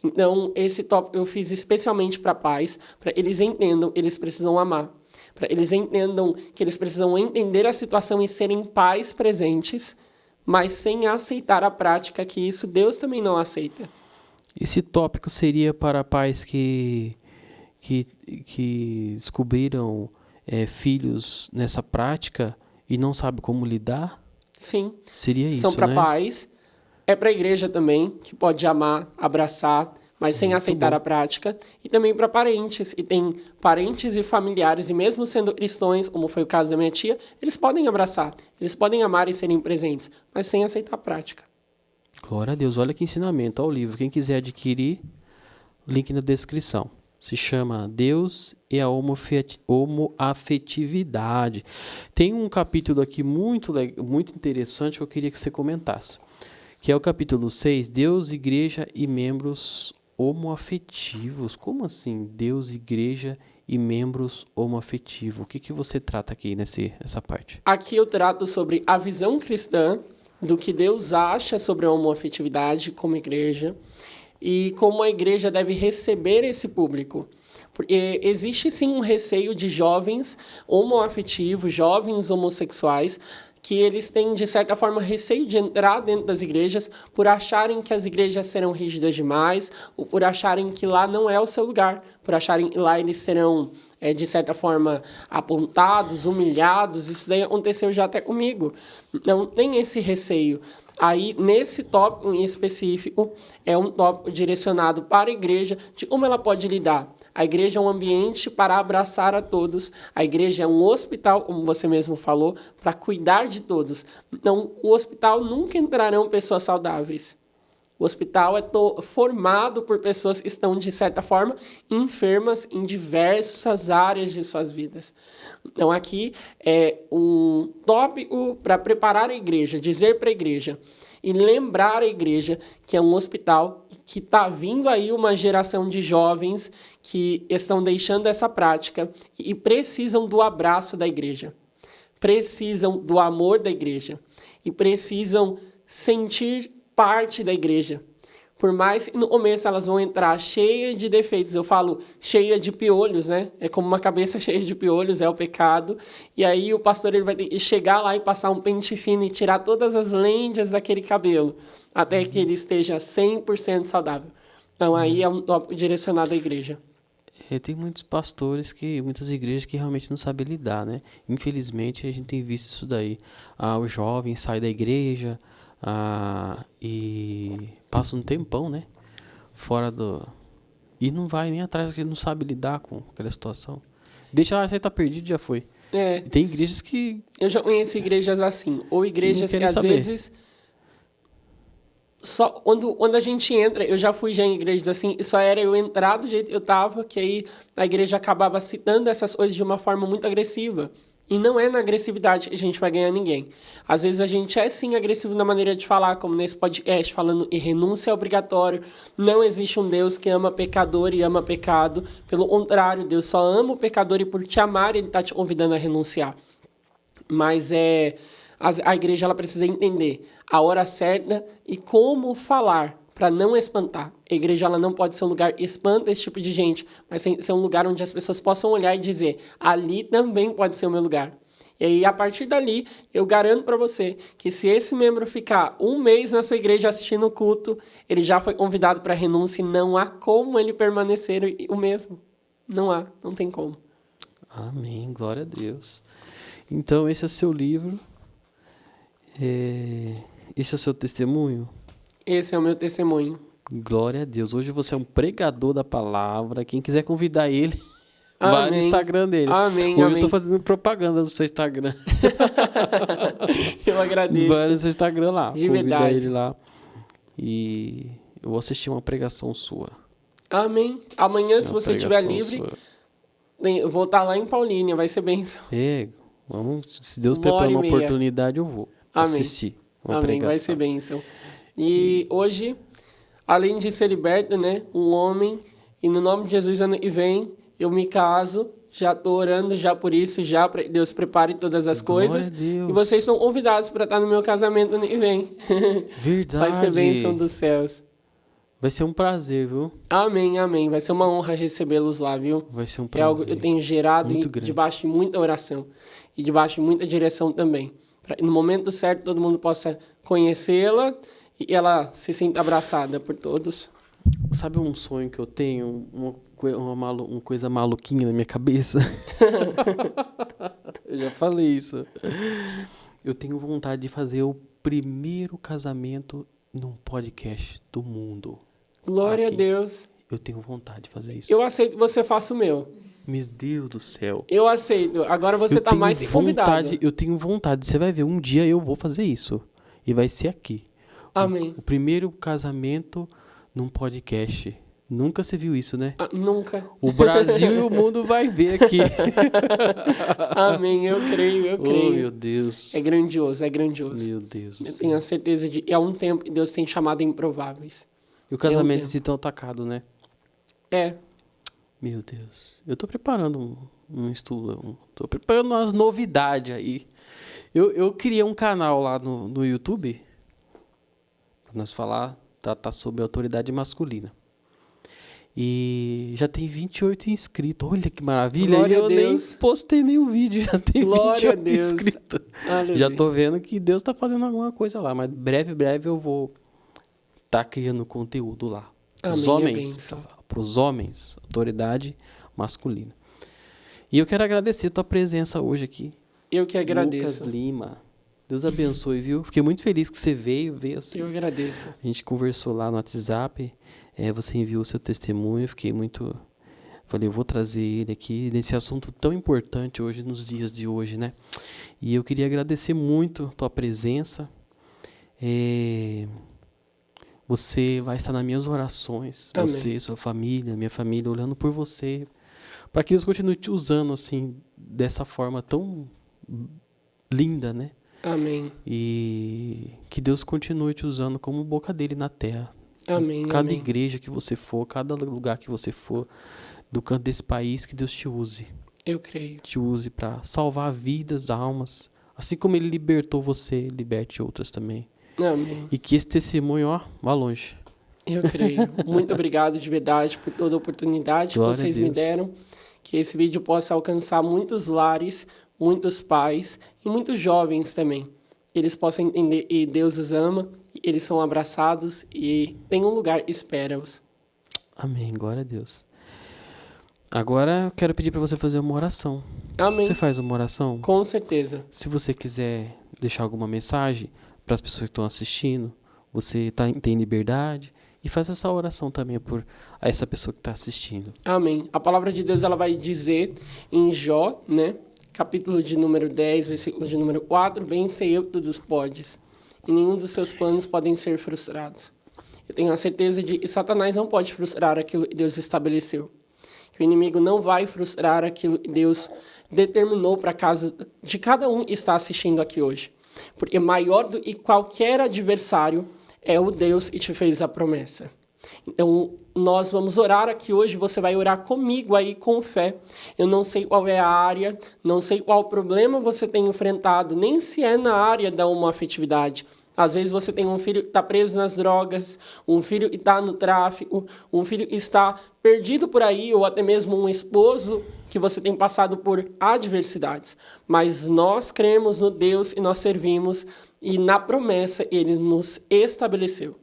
Então, esse tópico eu fiz especialmente para pais, para eles entendam, eles precisam amar. Para eles entendam que eles precisam entender a situação e serem pais presentes, mas sem aceitar a prática, que isso Deus também não aceita. Esse tópico seria para pais que descobriram filhos nessa prática e não sabem como lidar? Sim. Seria isso, São para né? pais. É para a igreja também, que pode amar, abraçar, mas sem aceitar a prática. E também para parentes. E tem parentes e familiares, e mesmo sendo cristãos, como foi o caso da minha tia, eles podem abraçar, eles podem amar e serem presentes, mas sem aceitar a prática. Glória a Deus. Olha que ensinamento. Olha o livro. Quem quiser adquirir, link na descrição. Se chama Deus e a Homoafetividade. Tem um capítulo aqui muito interessante que eu queria que você comentasse. Que é o capítulo 6, Deus, Igreja e Membros Homoafetivos. Como assim? Deus, Igreja e Membros Homoafetivos. O que você trata aqui nessa parte? Aqui eu trato sobre a visão cristã do que Deus acha sobre a homoafetividade como igreja, e como a igreja deve receber esse público. Porque existe sim um receio de jovens homoafetivos, jovens homossexuais, que eles têm, de certa forma, receio de entrar dentro das igrejas por acharem que as igrejas serão rígidas demais, ou por acharem que lá não é o seu lugar, por acharem que lá eles serão, de certa forma, apontados, humilhados. Isso daí aconteceu já até comigo. Não tem esse receio. Aí, nesse tópico em específico, é um tópico direcionado para a igreja, de como ela pode lidar. A igreja é um ambiente para abraçar a todos. A igreja é um hospital, como você mesmo falou, para cuidar de todos. Então, o hospital nunca entrarão pessoas saudáveis. O hospital é formado por pessoas que estão, de certa forma, enfermas em diversas áreas de suas vidas. Então, aqui é um tópico para preparar a igreja, dizer para a igreja e lembrar a igreja que é um hospital, que está vindo aí uma geração de jovens que estão deixando essa prática e precisam do abraço da igreja, precisam do amor da igreja e precisam sentir parte da igreja. Por mais que no começo elas vão entrar cheias de defeitos, eu falo cheia de piolhos, né? É como uma cabeça cheia de piolhos, é o pecado. E aí o pastor ele vai ter que chegar lá e passar um pente fino e tirar todas as lendas daquele cabelo, até que ele esteja 100% saudável. Então aí é um tópico direcionado à igreja. Tem muitos pastores, muitas igrejas que realmente não sabem lidar, né? Infelizmente a gente tem visto isso daí. O jovem sai da igreja, e passa um tempão, né? Fora do... E não vai nem atrás, porque não sabe lidar com aquela situação. Deixa lá, você tá perdido, já foi. Tem igrejas que... Eu já conheci igrejas assim. Ou igrejas que às vezes... Só quando a gente entra, eu já fui em igrejas assim, só era eu entrar do jeito que eu tava, que aí a igreja acabava citando essas coisas de uma forma muito agressiva. E não é na agressividade que a gente vai ganhar ninguém. Às vezes a gente é sim agressivo na maneira de falar, como nesse podcast, falando em renúncia é obrigatório. Não existe um Deus que ama pecador e ama pecado. Pelo contrário, Deus só ama o pecador e por te amar ele está te convidando a renunciar. Mas a igreja ela precisa entender a hora certa e como falar para não espantar. A igreja ela não pode ser um lugar que espanta esse tipo de gente, mas tem que ser um lugar onde as pessoas possam olhar e dizer, ali também pode ser o meu lugar. E aí, a partir dali, eu garanto para você que se esse membro ficar um mês na sua igreja assistindo o culto, ele já foi convidado para renúncia e não há como ele permanecer o mesmo. Não há, não tem como. Amém, glória a Deus. Então, esse é o seu livro. Esse é o seu testemunho? Esse é o meu testemunho. Glória a Deus. Hoje você é um pregador da palavra. Quem quiser convidar ele, vai no Instagram dele. Amém, Hoje amém. eu tô fazendo propaganda no seu Instagram. Eu agradeço. Vai no seu Instagram lá. De convida verdade. ele lá. E eu vou assistir uma pregação sua. Amém. Amanhã, se você estiver livre, eu vou estar lá em Paulínia. Vai ser bênção. Vamos, se Deus preparar uma oportunidade, eu vou assistir uma pregação. Vai ser bênção. E hoje, além de ser liberto, né, um homem, e no nome de Jesus, ano que vem, eu me caso, já estou orando já por isso, já para Deus prepare todas as coisas. E vocês estão convidados para estar no meu casamento ano que vem. Verdade. Vai ser bênção dos céus. Vai ser um prazer, viu? Amém, amém. Vai ser uma honra recebê-los lá, viu? Vai ser um prazer. É algo que eu tenho gerado debaixo de muita oração e debaixo de muita direção também. Para que no momento certo todo mundo possa conhecê-la e ela se sinta abraçada por todos. Sabe um sonho que eu tenho? Uma coisa maluquinha na minha cabeça? Eu já falei isso. Eu tenho vontade de fazer o primeiro casamento num podcast do mundo. Glória a Deus. Eu tenho vontade de fazer isso. Eu aceito que você faça o meu. Meu Deus do céu. Eu aceito. Agora você está mais que convidado. Eu tenho vontade. Você vai ver, um dia eu vou fazer isso. E vai ser aqui. Amém. O primeiro casamento num podcast. Nunca se viu isso, né? Nunca. O Brasil e o mundo vai ver aqui. Amém. Eu creio. Oh, meu Deus. É grandioso. Meu Deus. Eu tenho a certeza de que há um tempo que Deus tem chamado improváveis. E o casamento se tão atacado, né? Meu Deus. Eu tô preparando um estudo. Tô preparando umas novidades aí. Eu criei um canal lá no YouTube. Pra nós tratar sobre autoridade masculina. E já tem 28 inscritos. Olha que maravilha. Glória E eu a Deus. nem postei nenhum vídeo, já tem Glória a 28 Deus. inscritos. Aleluia. Já tô vendo que Deus tá fazendo alguma coisa lá, mas breve eu vou tá criando conteúdo lá. Os Amém, homens, para os homens, autoridade masculina. E eu quero agradecer a tua presença hoje aqui. Eu que agradeço. Lucas Lima. Deus abençoe, viu? Fiquei muito feliz que você veio assim. Eu agradeço. A gente conversou lá no WhatsApp, você enviou o seu testemunho, fiquei muito... Falei, eu vou trazer ele aqui nesse assunto tão importante hoje, nos dias de hoje, né? E eu queria agradecer muito a tua presença. Você vai estar nas minhas orações. Amém. Você, sua família, minha família, olhando por você. Para que Deus continue te usando, assim, dessa forma tão linda, né? Amém. E que Deus continue te usando como boca dele na terra. Amém. Cada amém. igreja que você for, cada lugar que você for, do canto desse país, que Deus te use. Eu creio. Te use para salvar vidas, almas. Assim como ele libertou você, liberte outras também. Amém. E que esse testemunho, ó, vá longe. Eu creio. Muito obrigado de verdade por toda a oportunidade Glória que vocês a me Deus. deram. Que esse vídeo possa alcançar muitos lares, muitos pais e muitos jovens também. Eles possam entender e Deus os ama, eles são abraçados e tem um lugar, espera-os. Amém, glória a Deus. Agora eu quero pedir para você fazer uma oração. Amém. Você faz uma oração? Com certeza. Se você quiser deixar alguma mensagem para as pessoas que estão assistindo, você tem liberdade. E faz essa oração também por essa pessoa que está assistindo. Amém. A palavra de Deus ela vai dizer em Jó, né? Capítulo de número 10, versículo de número 4, bem sei eu que tudo podes, e nenhum dos seus planos podem ser frustrados. Eu tenho a certeza de que Satanás não pode frustrar aquilo que Deus estabeleceu. Que o inimigo não vai frustrar aquilo que Deus determinou para a casa de cada um que está assistindo aqui hoje. Porque maior do que qualquer adversário é o Deus que te fez a promessa. Então, nós vamos orar aqui hoje, você vai orar comigo aí com fé. Eu não sei qual é a área, não sei qual problema você tem enfrentado, nem se é na área da homoafetividade. Às vezes você tem um filho que está preso nas drogas, um filho que está no tráfico, um filho que está perdido por aí, ou até mesmo um esposo que você tem passado por adversidades. Mas nós cremos no Deus e nós servimos, e na promessa Ele nos estabeleceu.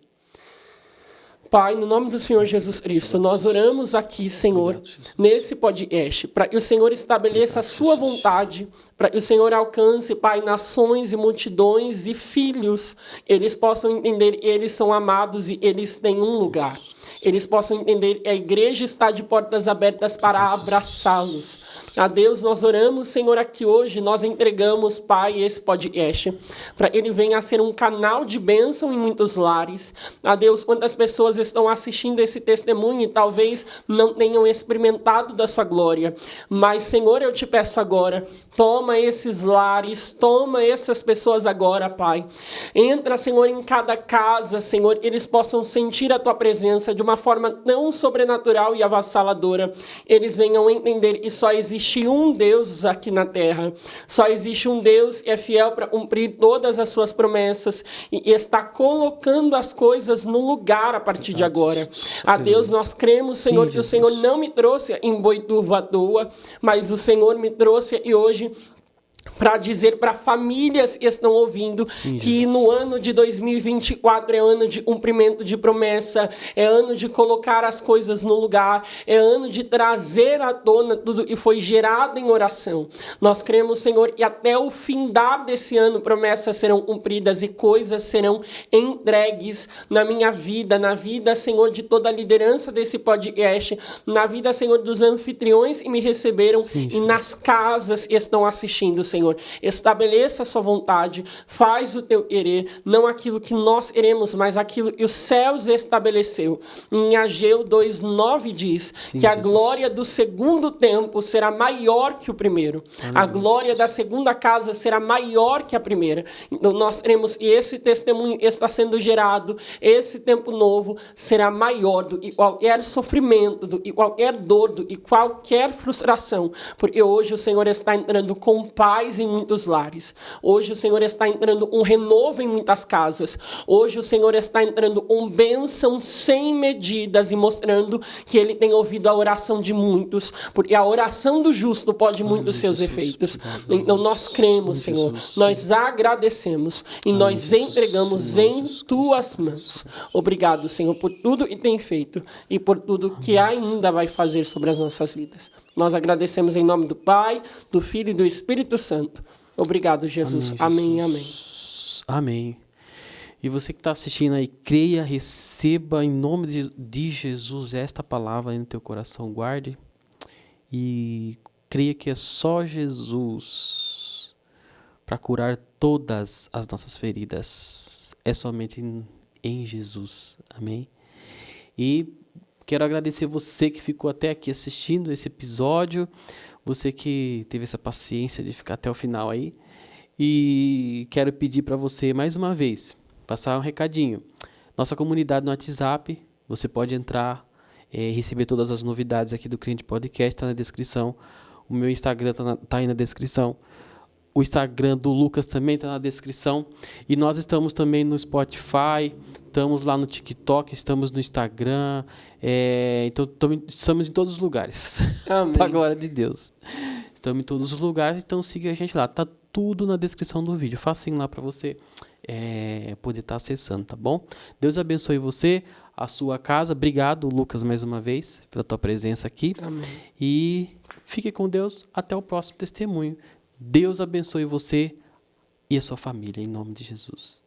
Pai, no nome do Senhor Jesus Cristo, nós oramos aqui, Senhor, nesse podcast, para que o Senhor estabeleça a sua vontade, para que o Senhor alcance, Pai, nações e multidões e filhos, eles possam entender que eles são amados e eles têm um lugar. Eles possam entender que a igreja está de portas abertas para abraçá-los. A Deus, nós oramos, Senhor, aqui hoje, nós entregamos, Pai, esse podcast, para ele venha a ser um canal de bênção em muitos lares. A Deus, quantas pessoas estão assistindo esse testemunho e talvez não tenham experimentado da sua glória. Mas, Senhor, eu te peço agora, toma esses lares, toma essas pessoas agora, Pai. Entra, Senhor, em cada casa, Senhor, eles possam sentir a tua presença de uma forma tão sobrenatural e avassaladora. Eles venham entender que só existe um Deus aqui na terra. Só existe um Deus que é fiel para cumprir todas as suas promessas e está colocando as coisas no lugar a partir de agora. A Deus, nós cremos, Senhor, que o Senhor não me trouxe em Boituva à toa, mas o Senhor me trouxe e hoje para dizer para famílias que estão ouvindo que no ano de 2024 é ano de cumprimento de promessa, é ano de colocar as coisas no lugar, é ano de trazer à tona tudo que foi gerado em oração. Nós cremos, Senhor, que até o findar desse ano promessas serão cumpridas e coisas serão entregues na minha vida, na vida, Senhor, de toda a liderança desse podcast, na vida, Senhor, dos anfitriões que me receberam e nas casas que estão assistindo, Senhor. Estabeleça a sua vontade, faz o teu querer, não aquilo que nós queremos, mas aquilo que os céus estabeleceu. Em Ageu 2:9 diz que a glória do segundo tempo será maior que o primeiro. A glória da segunda casa será maior que a primeira. Então nós queremos que esse testemunho está sendo gerado, esse tempo novo será maior do que qualquer sofrimento, do que qualquer dor, do que qualquer frustração, porque hoje o Senhor está entrando com paz paz em muitos lares. Hoje o Senhor está entrando um renovo em muitas casas. Hoje o Senhor está entrando bênção sem medidas e mostrando que Ele tem ouvido a oração de muitos, porque a oração do justo pode muito dos seus efeitos. Então nós cremos, Senhor, nós agradecemos e nós entregamos em Tuas mãos. Obrigado, Senhor, por tudo que tem feito e por tudo que ainda vai fazer sobre as nossas vidas. Nós agradecemos em nome do Pai, do Filho e do Espírito Santo. Obrigado, Jesus. Amém, amém. Amém. E você que está assistindo aí, creia, receba em nome de Jesus esta palavra aí no teu coração, guarde. E creia que é só Jesus para curar todas as nossas feridas. É somente em Jesus. Amém. E quero agradecer você que ficou até aqui assistindo esse episódio, você que teve essa paciência de ficar até o final aí. E quero pedir para você mais uma vez, passar um recadinho. Nossa comunidade no WhatsApp, você pode entrar e receber todas as novidades aqui do Crente Podcast, está na descrição. O meu Instagram tá aí na descrição. O Instagram do Lucas também está na descrição. E nós estamos também no Spotify, estamos lá no TikTok, estamos no Instagram. Então estamos em todos os lugares. Para a glória de Deus. Estamos em todos os lugares, então siga a gente lá. Tá tudo na descrição do vídeo. Facinho lá para você poder estar acessando, tá bom? Deus abençoe você, a sua casa. Obrigado, Lucas, mais uma vez, pela tua presença aqui. Amém. E fique com Deus. Até o próximo testemunho. Deus abençoe você e a sua família, em nome de Jesus.